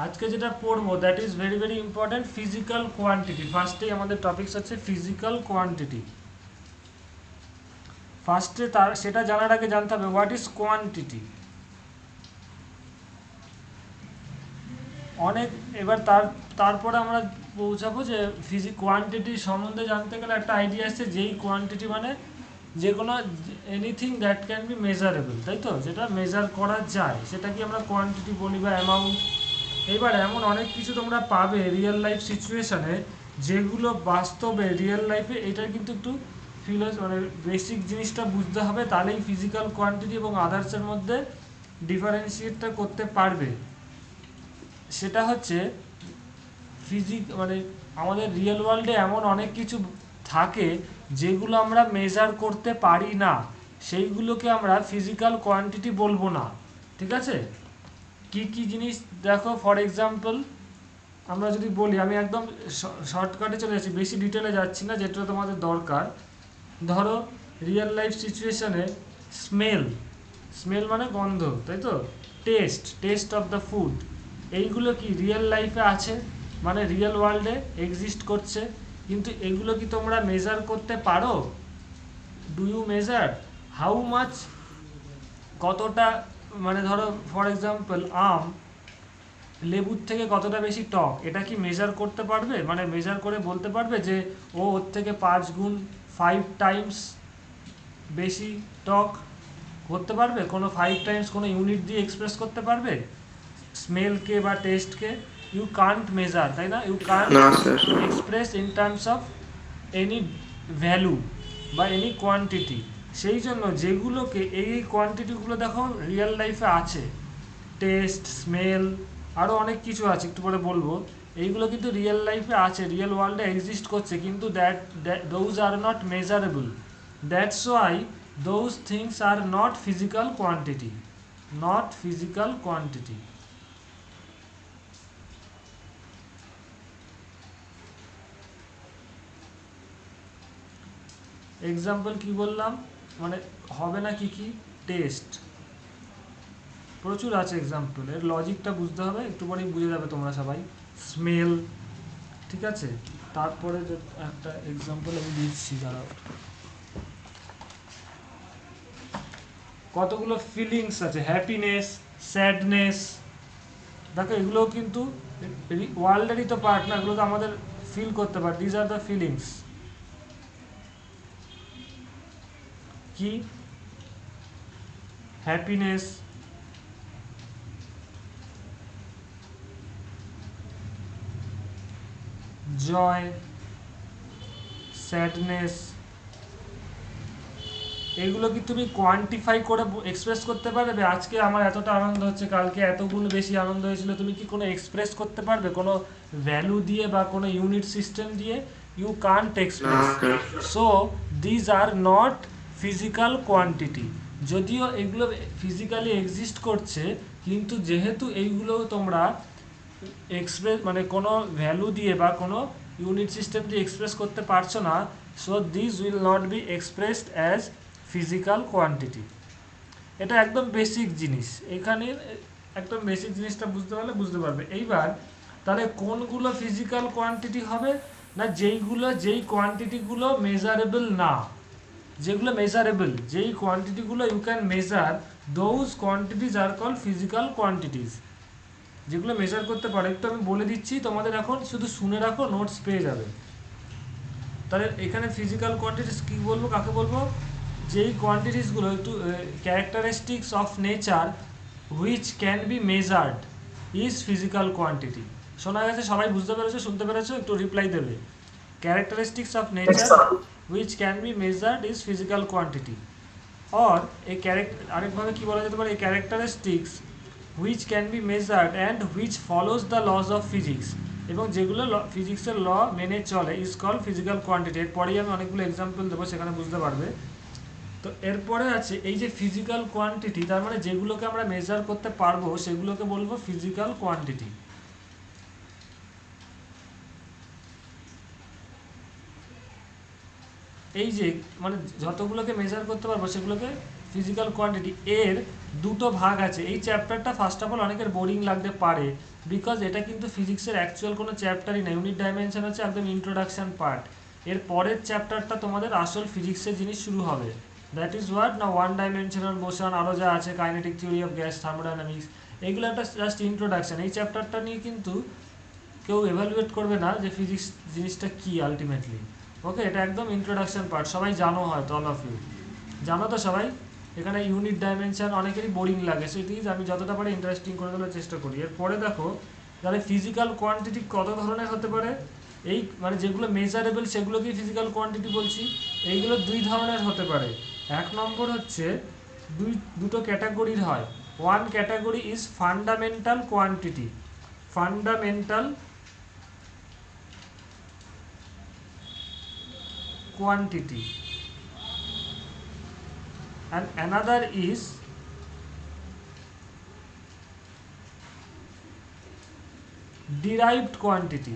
আজকে যেটা পড়বো that is very very important, physical quantity. ফার্স্টেই আমাদের টপিকস হচ্ছে ফিজিক্যাল কোয়ান্টিটি। ফার্স্টে তার সেটা জানার আগে জানতে হবে হোয়াট ইজ কোয়ান্টিটি। অনেক এবার তারপরে আমরা পৌঁছাবো যে কোয়ান্টিটি সম্বন্ধে জানতে গেলে একটা আইডিয়া আসছে, যেই কোয়ান্টিটি মানে যে কোনো anything that can be measurable, তাই তো, যেটা মেজার করা যায় সেটাকে আমরা কোয়ান্টিটি বলি বা অ্যামাউন্ট। এবার এমন অনেক কিছু তোমরা পাবে রিয়েল লাইফ সিচুয়েশানে, যেগুলো বাস্তবে রিয়েল লাইফে এটার কিন্তু একটু মানে বেসিক জিনিসটা বুঝতে হবে, তাহলেই ফিজিক্যাল কোয়ান্টিটি এবং আদার্সের মধ্যে ডিফারেন্সিয়েটটা করতে পারবে। সেটা হচ্ছে মানে আমাদের রিয়েল ওয়ার্ল্ডে এমন অনেক কিছু থাকে যেগুলো আমরা মেজার করতে পারি না, সেইগুলোকে আমরা ফিজিক্যাল কোয়ান্টিটি বলবো না। ঠিক আছে? কি কি জিনিস দেখো, ফর এক্সাম্পল আমরা যদি বলি, আমি একদম শর্টকাটে চলে যাচ্ছি, বেশি ডিটেলে যাচ্ছি না, যেটা তোমাদের দরকার। ধরো রিয়েল লাইফ সিচুয়েশানে স্মেল, স্মেল মানে গন্ধ, তাই তো, টেস্ট অফ দ্য ফুড, এইগুলো কি রিয়েল লাইফে আছে, মানে রিয়েল ওয়ার্ল্ডে এক্সিস্ট করছে, কিন্তু এগুলো কি তোমরা মেজার করতে পারো? Do you measure how much, কতটা, মানে ধরো ফর এক্সাম্পল লেবুর থেকে কতটা বেশি টক, এটা কি মেজার করতে পারবে? মানে মেজার করে বলতে পারবে যে ওর থেকে 5 গুণ 5 টাইমস বেশি টক করতে পারবে? কোনো 5 টাইমস কোনো ইউনিট দিয়ে এক্সপ্রেস করতে পারবে স্মেলকে বা টেস্টকে? ইউ কান্ট মেজার, তাই না? ইউ কান্ট না sir. Express in terms of any value বা এনি কোয়ান্টিটি। সেই জন্য যেগুলোকে এই কোয়ান্টিটিগুলো দেখো রিয়েল লাইফে আছে, টেস্ট, স্মেল, আরও অনেক কিছু আছে, একটু পরে বলবো, এইগুলো কিন্তু রিয়েল লাইফে আছে, রিয়েল ওয়ার্ল্ডে এক্সিস্ট করছে, কিন্তু those are not measurable. That's Y those things are not physical quantity, not physical quantity. Example কি বললাম, মানে হবে না কি কি, টেস্ট, প্রচুর আছে এক্সাম্পল, এর লজিকটা বুঝতে হবে, একটু পরেই বুঝে যাবে তোমরা সবাই। স্মেল, ঠিক আছে। তারপরে যে একটা এক্সাম্পল আমি দিচ্ছি, দাঁড়াও, কতগুলো ফিলিংস আছে, হ্যাপিনেস, স্যাডনেস, দেখো এগুলোও কিন্তু ওয়ার্ল্ডেরই তো পার্ট না, এগুলো তো আমাদের ফিল করতে পারে, দিজ আর দ্য ফিলিংস। কি? হ্যাপিনেস, জয়, স্যাডনেস, এইগুলো কি তুমি কোয়ান্টিফাই করে এক্সপ্রেস করতে পারবে? আজকে আমার এতটা আনন্দ হচ্ছে, কালকে এত গুণ বেশি আনন্দ হয়েছিল, তুমি কি কোনো এক্সপ্রেস করতে পারবে কোনো ভ্যালু দিয়ে বা কোনো ইউনিট সিস্টেম দিয়ে? ইউ কান্ট না express. Sir. So these are not physical quantity. যদিও এগুলো ফিজিক্যালি এক্সিস্ট করছে, কিন্তু যেহেতু এইগুলো তোমরা এক্সপ্রেস মানে কোনো ভ্যালু দিয়ে বা কোনো ইউনিট সিস্টেম দিয়ে এক্সপ্রেস করতে পারছো না, so this will not be expressed as physical quantity. এটা একদম বেসিক জিনিস, এখানে একদম বেসিক জিনিসটা বুঝতে পারলে বুঝতে পারবে। এইবার তাহলে কোনগুলো ফিজিক্যাল কোয়ান্টিটি হবে? না যেই কোয়ান্টিটিগুলো মেজারেবল না, যেগুলো মেজারেবল, যেই কোয়ান্টিটিগুলো you can measure, those quantities are call physical quantities. যেগুলো মেজার করতে পারে, একটু আমি বলে দিচ্ছি তোমাদের, এখন শুধু শুনে রাখো, নোটস পেয়ে যাবে। তাহলে এখানে ফিজিক্যাল কোয়ান্টিটিস কী বলবো, কাকে বলবো? যেই কোয়ান্টিটিসগুলো একটু characteristics of nature which can be measured is physical quantity. শোনা গেছে? সবাই বুঝতে পেরেছো, শুনতে পেরেছো? একটু রিপ্লাই দেবে। Characteristics of nature which can be measured is physical quantity. Or এই আরেকভাবে কী বলা যেতে পারে, এই characteristics which can be measured and which follows the lodge of physics, এবং যেগুলো ফিজিক্সের ল মেনে চলে, ইজ কল ফিজিক্যাল কোয়ান্টিটি। এরপরেই আমি অনেকগুলো এক্সাম্পল দেবো, সেখানে বুঝতে পারবে। তো এরপরে আছে এই যে ফিজিক্যাল কোয়ান্টিটি, তার মানে যেগুলোকে আমরা মেজার করতে পারবো সেগুলোকে বলবো ফিজিক্যাল কোয়ান্টিটি। এই যে মানে যতগুলোকে মেজার করতে পারবো সেগুলোকে ফিজিক্যাল কোয়ান্টিটি। এর দুটো ভাগ আছে। এই চ্যাপ্টারটা ফার্স্ট অফ অল অনেকের বোরিং লাগতে পারে, বিকজ এটা কিন্তু ফিজিক্সের অ্যাকচুয়াল কোনো চ্যাপ্টারই না। ইউনিট ডাইমেনশন হচ্ছে একদম ইন্ট্রোডাকশন পার্ট। এর পরের চ্যাপ্টারটা তোমাদের আসল ফিজিক্সের জিনিস শুরু হবে। দ্যাট ইজ হোয়াট না ওয়ান ডাইমেনশনাল মোশন, আরও যা আছে kinetic theory of gas, thermodynamics, এগুলো একটা জাস্ট ইন্ট্রোডাকশন। এই চ্যাপ্টারটা নিয়ে কিন্তু কেউ এভালুয়েট করবে না যে ফিজিক্স জিনিসটা কী আলটিমেটলি। ওকে, এটা একদম ইন্ট্রোডাকশন পার্ট, সবাই জানো হয়তো, অল অফ ইউ জানো তো সবাই। এখানে ইউনিট ডাইমেনশন অনেকেরই বোরিং লাগে, সেটি আমি যতটা পারি ইন্টারেস্টিং করে দেওয়ার চেষ্টা করি। এরপরে দেখো তাহলে ফিজিক্যাল কোয়ান্টিটি কত ধরনের হতে পারে, এই মানে যেগুলো মেজারেবল সেগুলোকেই ফিজিক্যাল কোয়ান্টিটি বলছি। এইগুলো দুই ধরনের হতে পারে। এক নম্বর হচ্ছে দুটো ক্যাটাগরির হয়। One category is fundamental quantity, fundamental quantity, and another is derived quantity.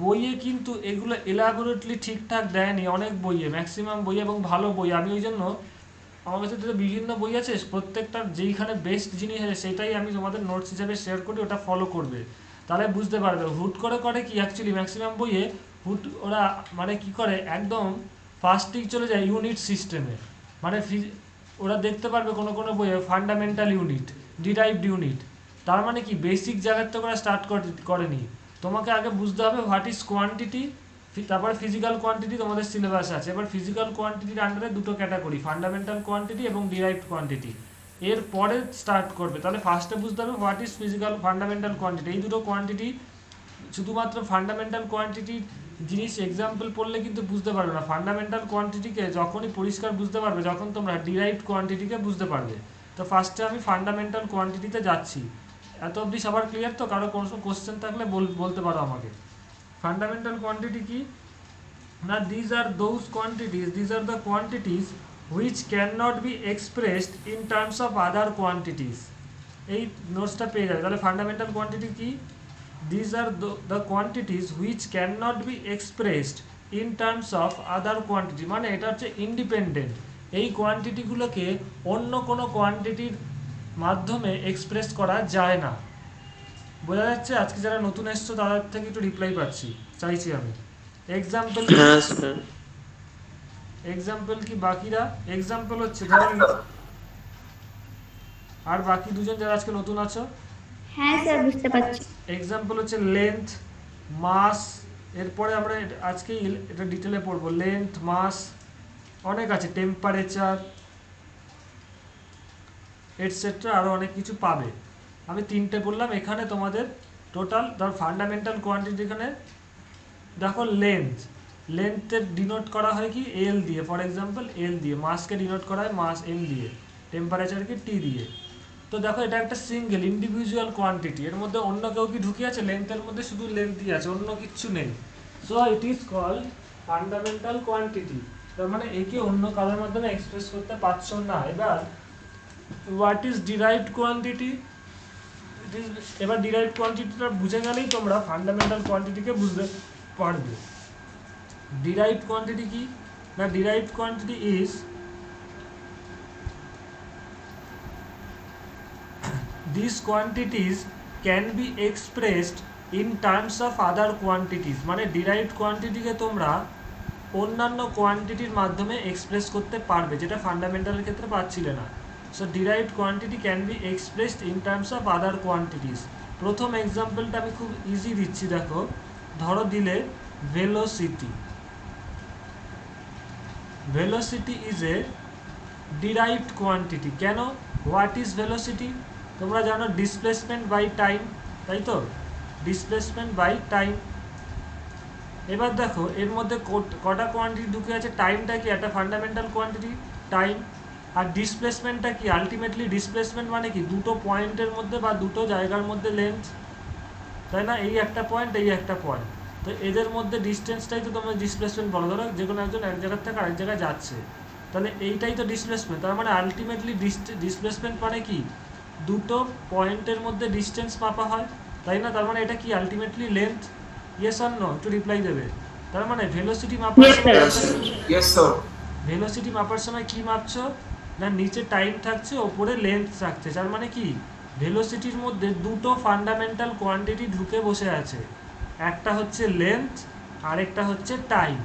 বইয়ে কিন্তু এগুলো এলাবোরেটলি ঠিকঠাক দেয়নি, অনেক বইয়ে, ম্যাক্সিমাম বই এবং ভালো বই। আমি ওই জন্য আমার কাছে তো বিভিন্ন বই আছে, প্রত্যেকটার যেইখানে বেস্ট জিনিস আছে সেটাই আমি তোমাদের নোটস হিসেবে শেয়ার করি, ওটা ফলো করবে, তাহলে বুঝতে পারবে। হুট করে কি অ্যাকচুয়ালি ম্যাক্সিমাম বইয়ে ওরা মানে কি করে একদম ফার্স্টেই চলে যায় ইউনিট সিস্টেমে। মানে ওরা দেখতে পারবে কোনো বইয়ে ফান্ডামেন্টাল ইউনিট, ডিরাইভড ইউনিট, তার মানে কি বেসিক জায়গার থেকে ওরা স্টার্ট করেনি। তোমাকে আগে বুঝতে হবে হোয়াট ইজ কোয়ান্টিটি, তারপরে ফিজিক্যাল কোয়ান্টিটি তোমাদের সিলেবাস আছে। এবার ফিজিক্যাল কোয়ান্টিটির আন্ডারে দুটো ক্যাটাগরি, ফান্ডামেন্টাল কোয়ান্টিটি এবং ডিরাইভড কোয়ান্টিটি, এর পরে স্টার্ট করবে। তাহলে ফার্স্টে বুঝতে হবে what is physical fundamental quantity. এই দুটো কোয়ান্টিটি, শুধুমাত্র ফান্ডামেন্টাল কোয়ান্টিটি জিনিস এক্সাম্পল পড়লে কিন্তু বুঝতে পারবে না। ফান্ডামেন্টাল কোয়ান্টিটিকে যখনই পরিষ্কার বুঝতে পারবে যখন তোমরা ডিরাইভড কোয়ান্টিটিকে বুঝতে পারবে। তো ফার্স্টে আমি ফান্ডামেন্টাল কোয়ান্টিটিতে যাচ্ছি। এত অবধি সবার ক্লিয়ার তো? কারো কোনো কোশ্চেন থাকলে বলতে পারো আমাকে। ফান্ডামেন্টাল কোয়ান্টিটি কি না, these are the quantities which cannot be expressed in terms of other quantities. এই নোটসটা পেয়ে যাবে। তাহলে ফান্ডামেন্টাল কোয়ান্টিটি কি, these are the quantities which cannot be expressed in terms of other quantity, মানে এটা হচ্ছে ইন্ডিপেন্ডেন্ট। এই কোয়ান্টিটিগুলোকে অন্য কোনো কোয়ান্টিটির মাধ্যমে এক্সপ্রেস করা যায় না। বোঝা যাচ্ছে? আজকে যারা নতুন এসছো তাদের থেকে একটু রিপ্লাই চাইছি আমি। এক্সাম্পল কি বাকিরা? এক্সাম্পল হচ্ছে ধরুন, আর বাকি দুজন যারা আজকে নতুন আছো, হ্যাঁ স্যার বুঝতে পারছি। এক্সাম্পল হচ্ছে লেন্থ, মাস, এরপরে আমরা আজকে এটা ডিটেলে পড়বো। লেন্থ, মাস, অনেক আছে, টেম্পারেচার এটসেট্রা, আরও অনেক কিছু পাবে। আমি তিনটে বললাম। এখানে তোমাদের টোটাল ধর ফান্ডামেন্টাল কোয়ান্টিটি, এখানে দেখো লেন্থের ডিনোট করা হয় কি এল দিয়ে, ফর এক্সাম্পল এল দিয়ে। মাসকে ডিনোট করা হয় মাস এম দিয়ে, টেম্পারেচারকে টি দিয়ে। তো দেখো এটা একটা সিঙ্গেল ইন্ডিভিজুয়াল কোয়ান্টিটি, এর মধ্যে অন্য কেউ কি ঢুকে আছে? লেন্থের মধ্যে শুধু লেন্থই আছে, অন্য কিচ্ছু নেই। So it is called fundamental quantity. তার মানে একে অন্য কারোর মাধ্যমে এক্সপ্রেস করতে পারছো না। এবার হোয়াট ইজ ডিরাইভড কোয়ান্টিটি? এবার ডিরাইভড কোয়ান্টিটিটা বুঝে গেলেই তোমরা ফান্ডামেন্টাল কোয়ান্টিটিকে বুঝতে পারবে। ডিরাইভড কোয়ান্টিটি কি না, derived quantity is these quantities can be expressed in terms of other quantities, মানে ডিরাইভড কোয়ান্টিটিকে তোমরা অন্যান্য কোয়ান্টিটির মাধ্যমে এক্সপ্রেস করতে পারবে, যেটা ফান্ডামেন্টালের ক্ষেত্রে পাচ্ছিলে না। So derived quantity can be expressed in terms of other quantities. প্রথম এক্সাম্পলটা আমি খুব ইজি দিচ্ছি, দেখো ধরো দিলে velocity. Velocity is a derived quantity. কেন? What is velocity? তোমরা জানো ডিসপ্লেসমেন্ট বাই টাইম, তাই তো? Displacement by time. এবার দেখো এর মধ্যে কটা কোয়ান্টিটি ঢুকে আছে? টাইমটা কি একটা ফান্ডামেন্টাল কোয়ান্টিটি, টাইম। আর ডিসপ্লেসমেন্টটা কি? আলটিমেটলি ডিসপ্লেসমেন্ট মানে কি দুটো পয়েন্টের মধ্যে বা দুটো জায়গার মধ্যে লেন্থ, তাই না? এই একটা পয়েন্ট, এই একটা পয়েন্ট, তো এদের মধ্যে ডিস্টেন্সটাই তো তোমরা ডিসপ্লেসমেন্ট বলো। ধরো যে কোনো একজন এক জায়গার থেকে আরেক জায়গায় যাচ্ছে, তাহলে এইটাই তো ডিসপ্লেসমেন্ট। তার মানে আলটিমেটলি ডিসপ্লেসমেন্ট মানে কি দুটো পয়েন্টের মধ্যে ডিস্টেন্স মাপা হয়, তাই না? তার মানে এটা কি ultimately length? Yes or no? একটু রিপ্লাই দেবে। তার মানে ভেলোসিটি মাপার Yes, সময় sir. Yes, sir. ভেলোসিটি মাপার সময় কি মাপছো না নিচে টাইম থাকছে ওপরে লেন্থ থাকছে তার মানে কি ভেলোসিটির মধ্যে দুটো ফান্ডামেন্টাল কোয়ান্টিটি ঢুকে বসে আছে একটা হচ্ছে লেন্থ আরেকটা হচ্ছে টাইম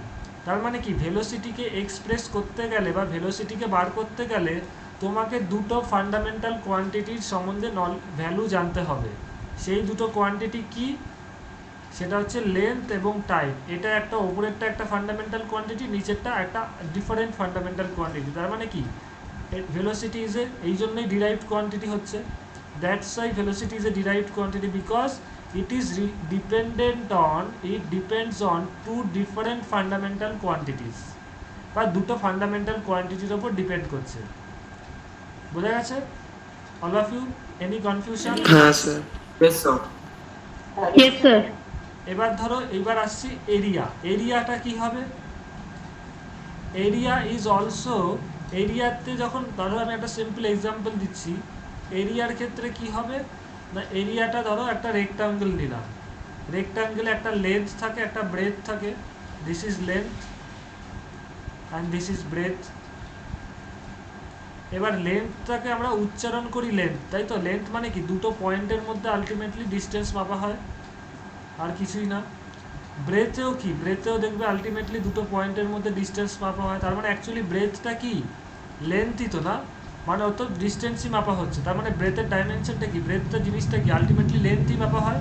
তার মানে কি ভেলোসিটিকে এক্সপ্রেস করতে গেলে বা ভেলোসিটিকে বার করতে গেলে তোমাকে দুটো ফান্ডামেন্টাল কোয়ান্টিটির সম্বন্ধে ভ্যালু জানতে হবে সেই দুটো কোয়ান্টিটি কি সেটা হচ্ছে লেন্থ এবং টাইম এটা একটা ওপরেরটা একটা ফান্ডামেন্টাল কোয়ান্টিটি নিচেরটা একটা ডিফারেন্ট ফান্ডামেন্টাল কোয়ান্টিটি তার মানে কি ভেলোসিটি ইজ এ এই জন্যই ডিরাইভড কোয়ান্টিটি হচ্ছে that's why velocity is a derived quantity because it is it depends on two different fundamental quantities বা দুটো ফান্ডামেন্টাল কোয়ান্টিটির উপর ডিপেন্ড করছে বোঝা গেছে all of you any confusion Sir. Yes, sir. Yes, sir. এবার ধরো এইবার আসছি এরিয়াটা কি হবে এরিয়া ইজ অলসো এরিয়াতে যখন ধরো আমি একটা সিম্পল এক্সাম্পল দিচ্ছি এরিয়ার ক্ষেত্রে কি হবে না এরিয়াটা ধরো একটা রেক্টাঙ্গেল নিলাম রেক্টাঙ্গেলে একটা লেন্থ থাকে একটা ব্রেথ থাকে this is length and this is breadth এবার লেন্থটাকে আমরা উচ্চারণ করি লেন্থ তাই তো লেন্থ মানে কি দুটো পয়েন্টের মধ্যে আলটিমেটলি ডিস্টেন্স মাপা হয় আর কিছুই না ব্রেথেও কি ব্রেথেও দেখবে আলটিমেটলি দুটো পয়েন্টের মধ্যে ডিস্টেন্স মাপা হয় তার মানে অ্যাকচুয়ালি ব্রেথটা কি লেন্থই তো না মানে অত ডিস্টেন্সই মাপা হচ্ছে তার মানে ব্রেথের ডাইমেনশনটা কি ব্রেথটা জিনিসটা কি আলটিমেটলি লেন্থই মাপা হয়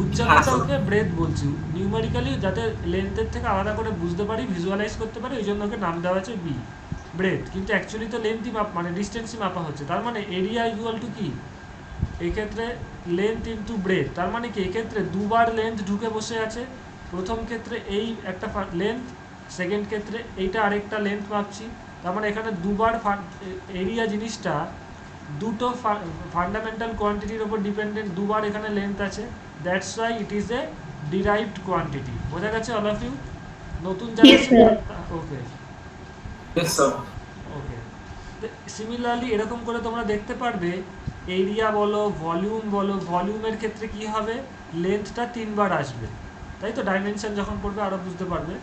উচ্চারণটাকে ব্রেথ বলছি নিউমেরিক্যালি যাতে লেন্থের থেকে আলাদা করে বুঝতে পারি ভিজুয়ালাইজ করতে পারি ওই জন্য ওকে নাম দেওয়া হয়েছে বি ব্রেথ কিন্তু অ্যাকচুয়ালি তো লেন্থই মানে ডিস্টেন্সই মাপা হচ্ছে তার মানে এরিয়া ইকুয়াল টু কি এক্ষেত্রে লেন্থ ইন্টু ব্রেথ তার মানে কি এক্ষেত্রে দুবার লেন্থ ঢুকে বসে আছে প্রথম ক্ষেত্রে এই একটা লেন্থ সেকেন্ড ক্ষেত্রে এইটা আরেকটা লেন্থ মাপছি তার মানে এখানে দুবার এরিয়া জিনিসটা দুটো ফান্ডামেন্টাল কোয়ান্টিটির ওপর ডিপেন্ডেন্ট দুবার এখানে লেন্থ আছে that's why it is a derived quantity বোঝা গেছে অল অফ ইউ নতুন Yes, sir. ওকে Yes, sir. ওকে সিমিলারলি এরকম করে তোমরা দেখতে পারবে এরিয়া বলো ভলিউমের ক্ষেত্রে কি হবে লেন্থটা তিনবার আসবে তাই তো ডাইমেনশন যখন পড়বে আরও বুঝতে পারবে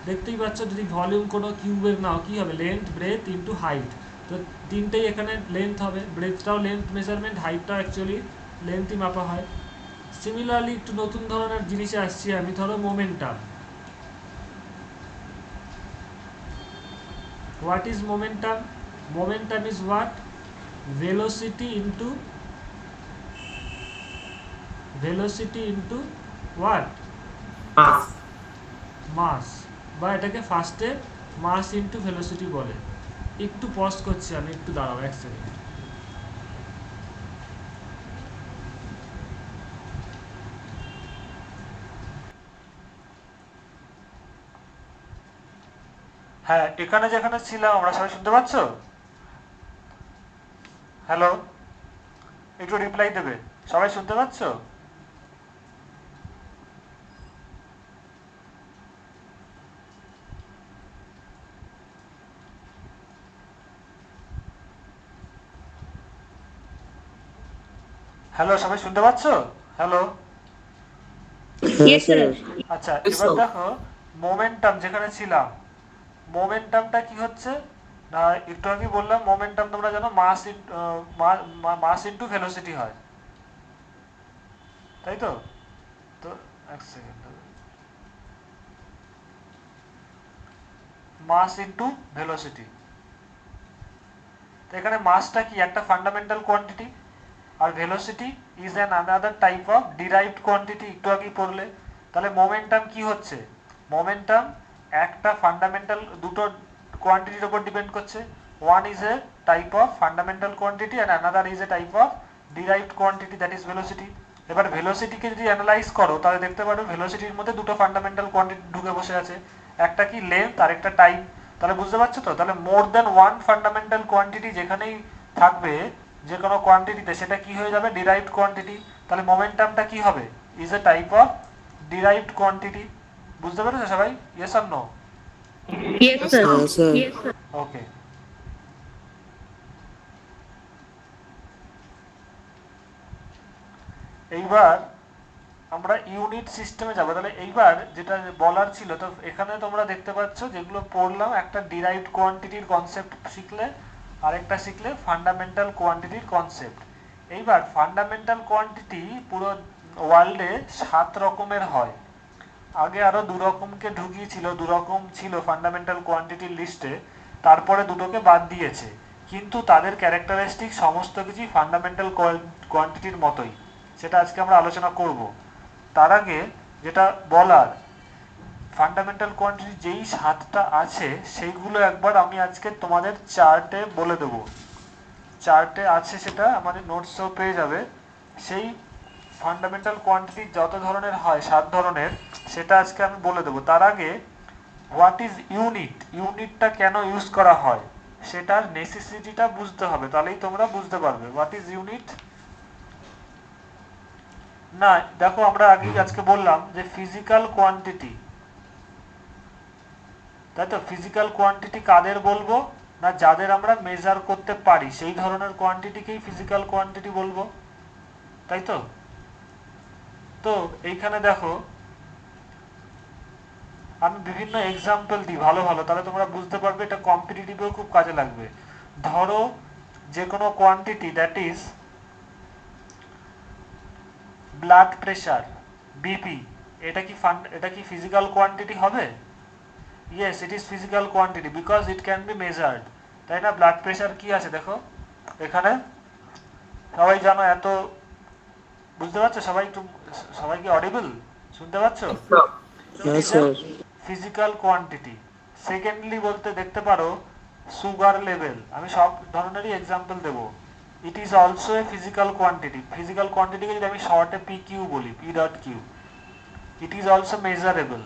দেখতেই পাচ্ছ যদি ভলিউম কোনো কিউবের নাও কি হবে লেন্থ ব্রেথ ইন্টু হাইট তো তিনটেই এখানে লেন্থ হবে ব্রেথটাও লেন্থ মেজারমেন্ট হাইটটাও অ্যাকচুয়ালি লেন্থই মাপা হয় সিমিলারলি একটু নতুন ধরনের জিনিসে আসছি আমি ধরো momentum what is momentum is what velocity into what mass বা এটাকে ফার্স্টে মাস ইন্টু ভেলোসিটি বলে একটু পজ করছি আমি একটু দাঁড়াও এক সেকেন্ড হ্যাঁ এখানে যেখানে ছিলাম আমরা সবাই শুনতে পাচ্ছ হ্যালো একটু রিপ্লাই দেবে সবাই শুনতে পাচ্ছ হ্যালো সবাই শুনতে পাচ্ছ হ্যালো Yes, sir. আচ্ছা Yes, এবার sir. দেখো মোমেন্টাম যেখানে ছিলাম মোমেন্টামটা কি হচ্ছে না একটু আগে বললাম মোমেন্টাম তোমরা জানো মাস ইন্টু ভেলোসিটি হয় তাই তো তো এক সেকেন্ড মাস ইন্টু ভেলোসিটি তো এখানে মাসটা কি একটা ফান্ডামেন্টাল কোয়ান্টিটি আর velocity is an another type of derived quantity একটু আগেই পড়লে তাহলে মোমেন্টাম কি হচ্ছে মোমেন্টাম একটা ফান্ডামেন্টাল দুটো কোয়ান্টিটির উপর ডিপেন্ড করছে one is a type of fundamental quantity and another is a type of derived quantity that is velocity এবার ভেলোসিটিকে যদি অ্যানালাইজ করো তাহলে দেখতে পারো ভেলোসিটির মধ্যে দুটো ফান্ডামেন্টাল কোয়ান্টিটি ঢুকে বসে আছে একটা কি লেন্থ আর একটা টাইম তাহলে বুঝতে পারছো তো তাহলে more than one fundamental quantity যেখানেই থাকবে যে কোনো কোয়ান্টিটিতে সেটা কি হয়ে যাবে ডিরাইভড কোয়ান্টিটি তাহলে মোমেন্টামটা কি হবে is a type of derived quantity বুঝতে পেরেছো সবাই yes or no Yes, sir. Yes, sir. Yes, sir. Okay এইবার আমরা ইউনিট সিস্টেমে যাবো। তাহলে এইবার যেটা বলার ছিল, তো এখানে তোমরা দেখতে পাচ্ছ যেগুলো পড়লাম, একটা ডিরাইভড কোয়ান্টিটির কনসেপ্ট শিখলে, আরেকটা শিখলে ফান্ডামেন্টাল কোয়ান্টিটির কনসেপ্ট। এইবার ফান্ডামেন্টাল কোয়ান্টিটি পুরো ওয়ার্ল্ডে 7 রকমের হয়। আগে আরো 2 রকমকে ঢুকিয়েছিল, 2 রকম ছিল ফান্ডামেন্টাল কোয়ান্টিটির লিস্টে, তারপরে দুটোকে বাদ দিয়েছে, কিন্তু তাদের ক্যারেক্টারিস্টিক সমস্ত কিছুই ফান্ডামেন্টাল কোয়ান্টিটির মতোই। সেটা আজকে আমরা আলোচনা করব। তার আগে যেটা বলার, ফান্ডামেন্টাল কোয়ান্টিটি যেই 7টা আছে সেইগুলো একবার আমি আজকে তোমাদের চার্টে বলে দেবো। চার্টে আছে, সেটা আমাদের নোটসও পেয়ে যাবে। সেই ফান্ডামেন্টাল কোয়ান্টিটি যত ধরনের হয় 7 ধরনের, সেটা আজকে আমি বলে দেবো। তার আগে হোয়াট ইজ ইউনিট, ইউনিটটা কেন ইউজ করা হয় সেটার নেসেসিটিটা বুঝতে হবে, তাহলেই তোমরা বুঝতে পারবে হোয়াট ইজ ইউনিট। না দেখো, আমরা আগেই আজকে বললাম যে ফিজিক্যাল কোয়ান্টিটি, তাই তো? ফিজিক্যাল কোয়ান্টিটি কাদের বলবো না, যাদের আমরা মেজার করতে পারি সেই ধরনের কোয়ান্টিটিকেই ফিজিক্যাল কোয়ান্টিটি বলবো, তাই তো? তো এইখানে দেখো আমি বিভিন্ন এক্সাম্পল দিই ভালো ভালো, তাহলে তোমরা বুঝতে পারবে, এটা কম্পিটিটিভেও খুব কাজে লাগবে। ধরো যে কোনো quantity, that is blood pressure, BP, এটা কি ফিজিক্যাল কোয়ান্টিটি হবে? Yes, it is physical quantity because it can be measured, তাই না? ব্লাড প্রেশার কি আছে দেখো এখানে, সবাই জানো, এত বুঝতে পারছো সবাই? একটু সবাই কি অডিবল, শুনতে পাচ্ছ? Physical quantity. সেকেন্ডলি বলতে দেখতে পারো সুগার লেভেল, আমি সব ধরনেরই এক্সাম্পল দেবো। It is also a physical quantity, physical কোয়ান্টিটিকে যদি আমি শর্টে পি কিউ বলি, P dot Q, it is also measurable.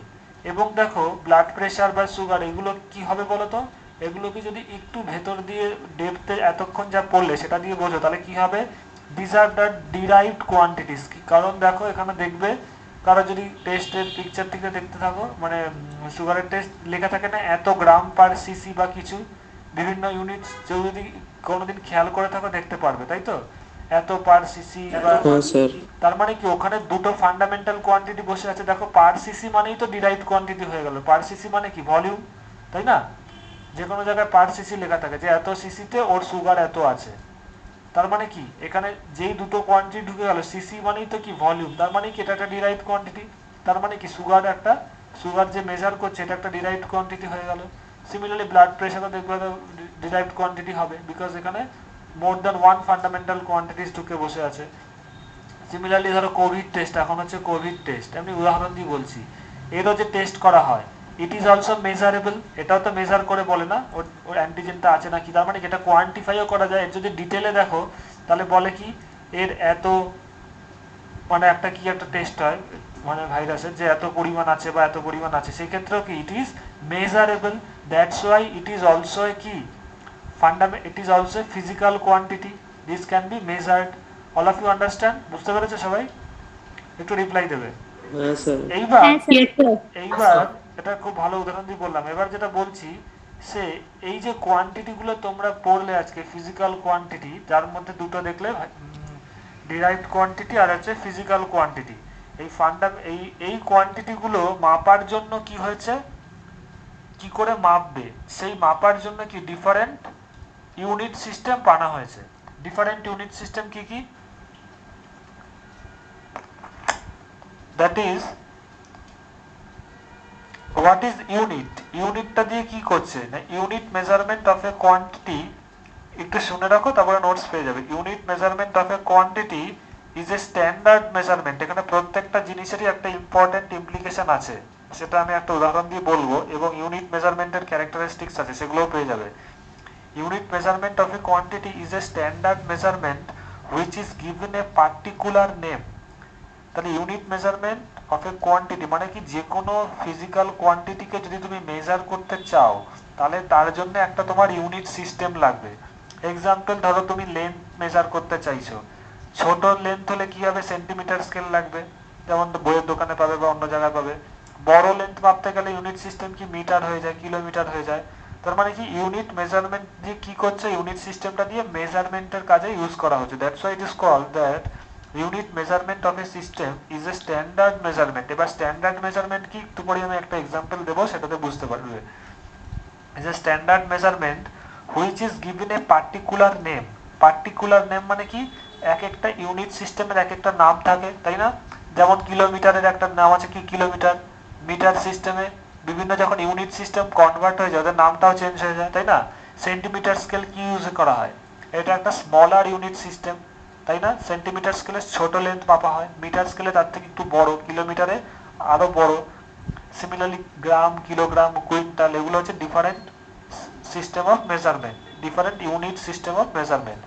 এবং দেখো ব্লাড প্রেশার বা সুগার এগুলো কি হবে বলো তো, এগুলোকে যদি একটু ভেতর দিয়ে ডেপথে এতক্ষণ যা পড়লে সেটা দিয়ে বোঝো, তাহলে কি হবে? This are the derived quantities. কারণ দেখো এখানে দেখবে, কারো যদি টেস্টের পিকচার থেকে দেখতে থাকো, মানে সুগারের টেস্ট লেখা থাকে না এত গ্রাম পার সিসি বা কিছু বিভিন্ন ইউনিট, কেউ যদি কোনোদিন খেয়াল করে থাকো দেখতে পারবে, তাই তো? এত পার সিসি বা, তার মানে কি ওখানে দুটো ফান্ডামেন্টাল কোয়ান্টিটি বসে আছে। দেখো পার সিসি মানেই তো ডিরাইভড কোয়ান্টিটি হয়ে গেল। পার সিসি মানে কি? ভলিউম, তাই না? যে কোনো জায়গায় পার সিসি লেখা থাকে যে এত সিসিতে ওর সুগার এত আছে, তার মানে কি এখানে যেই দুটো কোয়ান্টিটি ঢুকে গেল, সিসি মানেই তো কি ভলিউম, তার মানে কি এটা একটা ডিরাইভড কোয়ান্টিটি। তার মানে কি সুগার যে মেজার করছে এটা একটা ডিরাইভড কোয়ান্টিটি হয়ে গেল। সিমিলারলি ব্লাড প্রেশারও দেখবে ডিরাইভড কোয়ান্টিটি হবে, বিকজ এখানে more than one fundamental quantities ঢুকে বসে আছে। সিমিলারলি ধরো কোভিড টেস্ট, এখন হচ্ছে কোভিড টেস্ট, আমি উদাহরণ দিয়ে বলছি, এরও যে টেস্ট করা হয় ইট ইজ অলসো মেজারেবল, এটাও তো মেজার করে বলে না ওর অ্যান্টিজেনটা আছে নাকি, তার মানে এটা কোয়ান্টিফাইও করা যায়। এর যদি ডিটেলে দেখো তাহলে বলে কি এর এত, মানে একটা কি একটা টেস্ট হয় মানে ভাইরাসের, যে এত পরিমাণ আছে বা এত পরিমাণ আছে, সেই ক্ষেত্রেও কি it is measurable. That's why it is also a কি it is also a physical quantity, this can be measured. All of you understand? বুঝতে পেরেছো সবাই? একটু রিপ্লাই দেবে। এইবার এইবার এটা খুব ভালো উদাহরণ দিয়ে বললাম। এবার যেটা বলছি, সে এই যে কোয়ান্টিটি গুলো তোমরা পড়লে আজকে, ফিজিক্যাল কোয়ান্টিটি, যার মধ্যে দুটো দেখলে ডিরাইভড কোয়ান্টিটি আর হচ্ছে ফিজিক্যাল কোয়ান্টিটি। এই কোয়ান্টিটি গুলো মাপার জন্য কি হয়েছে, কি করে মাপবে সেই মাপার জন্য কি ডিফারেন্ট ইউনিট সিস্টেম বানা হয়েছে। ডিফারেন্ট ইউনিট সিস্টেম কি কি? That is what is unit. ইউনিটটা দিয়ে কি করছে না, unit measurement of a quantity, একটু শুনে রাখো তারপরে নোটস পেয়ে যাবে। Unit measurement of a quantity is a standard measurement. এখানে প্রত্যেকটা জিনিসেরই একটা ইম্পর্টেন্ট ইমপ্লিকেশন আছে, সেটা আমি একটা উদাহরণ দিয়ে বলবো, এবং ইউনিট মেজারমেন্টের ক্যারেক্টারিস্টিক্স আছে সেগুলোও পেয়ে যাবে। Unit measurement of a quantity is a standard measurement which is given a particular name. তাহলে unit measurement of a quantity মানে কি, যে কোনো ফিজিক্যাল কোয়ান্টিটিকে যদি তুমি মেজার করতে চাও তাহলে তার জন্য একটা তোমার ইউনিট সিস্টেম লাগবে। এক্সাম্পল ধরো তুমি লেন্থ মেজার করতে চাইছো, ছোট লেন্থ হলে কি হবে, সেন্টিমিটার স্কেল লাগবে, যেমন বইয়ের দোকানে পাবে বা অন্য জায়গায় পাবে। বড় লেন্থ মাপতে গেলে ইউনিট সিস্টেম কি মিটার হয়ে যায়, কিলোমিটার হয়ে যায়। তার মানে কি ইউনিট মেজারমেন্ট দিয়ে কি করছে, ইউনিট সিস্টেমটা দিয়ে মেজারমেন্টের কাজে ইউজ করা হচ্ছে। That's why it is called that unit measurement of a system is a standard measurement. এবার স্ট্যান্ডার্ড মেজারমেন্ট কি একটু পরে আমি একটা এক্সাম্পল দেবো, সেটাতে বুঝতে পারবে। Is a standard measurement which is given a particular name. Particular name মানে কি, এক একটা ইউনিট সিস্টেমের এক একটা নাম থাকে, তাই না? যেমন কিলোমিটারের একটা নাম আছে কি, কিলোমিটার। মিটার সিস্টেমে বিভিন্ন যখন ইউনিট সিস্টেম কনভার্ট হয়ে যায় ওদের নামটাও চেঞ্জ হয়ে যায়, তাই না? সেন্টিমিটার স্কেল কি ইউজ করা হয়, এটা একটা স্মলার ইউনিট সিস্টেম, তাই না? সেন্টিমিটার স্কেলে ছোট লেন্থ মাপা হয়, মিটার স্কেলে তার থেকে একটু বড়, কিলোমিটারে আরো বড়। সিমিলারলি গ্রাম, কিলোগ্রাম, কুইন্টাল, এগুলো হচ্ছে different system of measurement, different unit system of measurement.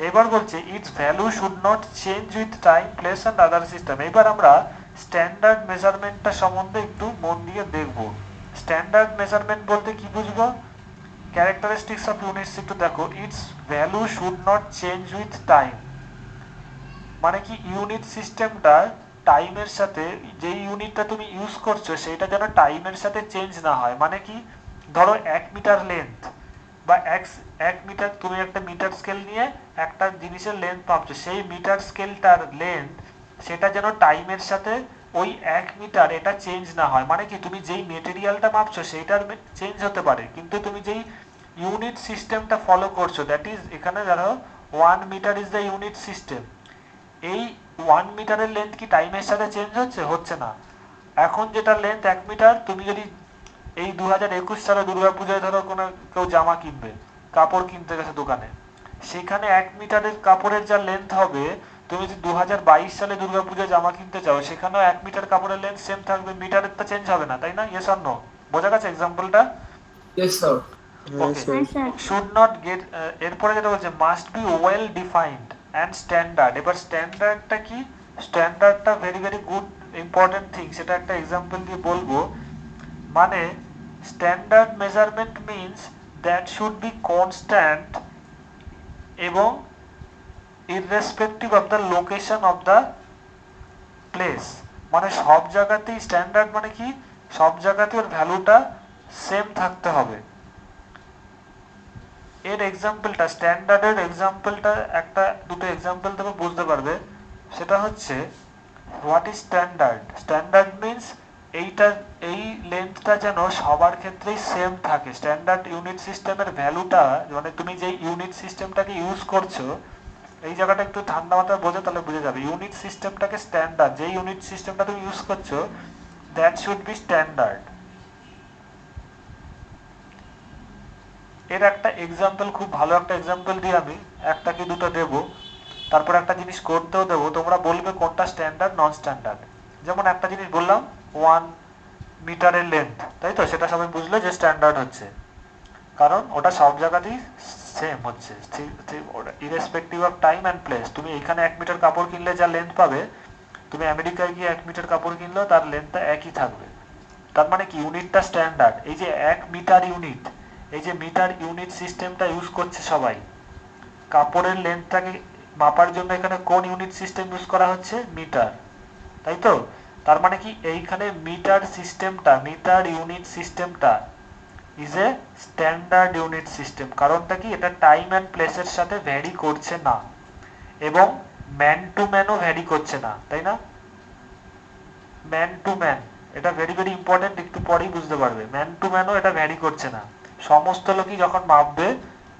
এবার বলছে it's value should not change with time, place and other system. এবার আমরা স্ট্যান্ডার্ড মেজারমেন্টটা সম্বন্ধে একটু মন দিয়ে দেখব। স্ট্যান্ডার্ড মেজারমেন্ট বলতে কি বুঝবো? ক্যারেক্টারিস্টিক্স অফ ইউনিটস একটু দেখো। It's value should not change with time মানে কি, ইউনিট সিস্টেমটা টাইমের সাথে, যে ইউনিটটা তুমি ইউজ করছো সেটা যেন টাইমের সাথে চেঞ্জ না হয়। মানে কি, ধরো 1 মিটার লেন্থ বা 1 মিটার, তুমি একটা মিটার স্কেল নিয়ে একটা জিনিসের লেন্থ মাপছো, সেই মিটার স্কেলটার লেন্থ সেটা যেন টাইমের সাথে ওই 1 মিটার এটা চেঞ্জ না হয়। মানে কি, তুমি যেই মেটেরিয়ালটা মাপছো সেইটার চেঞ্জ হতে পারে, কিন্তু তুমি যেই ইউনিট সিস্টেমটা ফলো করছো, দ্যাট ইজ, এখানে ধরো 1 metre is the unit system. এই 1 মিটারের লেন্থ কি টাইমের সাথে চেঞ্জ হচ্ছে? হচ্ছে না। এখন যেটা লেন্থ 1 মিটার, তুমি যদি এই 2021 সালে দুর্গাপূজায় ধরো কোনো কেউ জামা কিনবে, কাপড় কিনতে গেছে দোকানে, সেখানে 1 মিটারের কাপড়ের যা লেন্থ হবে, তুমি যদি 2022 সালে দুর্গাপূজায় জামা কিনতে চাও, সেখানেও 1 মিটার কাপড়ের লেন্থ সেম থাকবে, মিটারের তো চেঞ্জ হবে না, তাই না? Yes or no? বোঝা গেছে এক্সাম্পলটা? Yes, sir. ওকে। হ্যাঁ স্যার। শুড নট গেট, এরপরে যেটা বলছে must be well defined and standard. এবার স্ট্যান্ডার্ডটা কি? স্ট্যান্ডার্ডটা very very good important thing, সেটা একটা এক্সাম্পল দিয়ে বলবো। মানে standard measurement means that should be constant এবং irrespective of the location of the place. মানে সব জায়গাতেই স্ট্যান্ডার্ড মানে কি, সব জায়গাতে ওর ভ্যালুটা সেম থাকতে হবে। এর এক্সাম্পলটা, স্ট্যান্ডার্ডের এক্সাম্পলটা একটা দুটো এক্সাম্পল দেবো, বুঝতে পারবে। সেটা হচ্ছে, what is standard? Standard means এইটার এই লেন্থটা যেন সবার ক্ষেত্রেই সেম থাকে। স্ট্যান্ডার্ড ইউনিট সিস্টেমের ভ্যালুটা, মানে তুমি যেই ইউনিট সিস্টেমটাকে ইউজ করছো, এই জায়গাটা একটু ঠান্ডা মাথায় বোঝো, তাহলে বুঝে যাবে। ইউনিট সিস্টেমটাকে স্ট্যান্ডার্ড, যেই ইউনিট সিস্টেমটা তুমি ইউজ করছো, দ্যাট শুড বি স্ট্যান্ডার্ড। এর একটা এক্সাম্পল, খুব ভালো একটা এক্সাম্পল দিয়ে আমি একটা কি দুটো দেবো, তারপর একটা জিনিস করতেও দেবো, তোমরা বলবে কোনটা স্ট্যান্ডার্ড নন স্ট্যান্ডার্ড। যেমন একটা জিনিস বললাম 1 মিটারের লেন্থ, তাই তো? সেটা সবাই বুঝলে যে স্ট্যান্ডার্ড হচ্ছে, কারণ ওটা সব জায়গাতেই সেম হচ্ছে, irrespective of time and place. তুমি এখানে 1 মিটার কাপড় কিনলে যা লেন্থ পাবে, তুমি আমেরিকায় গিয়ে 1 মিটার কাপড় কিনলেও তার লেন্থটা একই থাকবে। তার মানে কি, ইউনিটটা স্ট্যান্ডার্ড। এই যে 1 মিটার ইউনিট, এই যে মিটার ইউনিট সিস্টেমটা ইউজ করছে সবাই, কাপড়ের লেন্থটাকে মাপার জন্য এখানে কোন ইউনিট সিস্টেম ইউজ করা হচ্ছে? মিটার, তাই তো? তার মানে কি, এইখানে মিটার সিস্টেমটা, মিটার ইউনিট সিস্টেমটা is a standard unit system. কারণটা কি, এটা টাইম অ্যান্ড প্লেসের সাথে ভ্যারি করছে না, এবং ম্যান টু ম্যানও ভ্যারি করছে না, তাই না? ম্যান টু ম্যান, এটা ভেরি ভেরি ইম্পর্টেন্ট, একটু পরেই বুঝতে পারবে। ম্যান টু ম্যানও এটা ভ্যারি করছে না, সমস্ত লোকই যখন মাপবে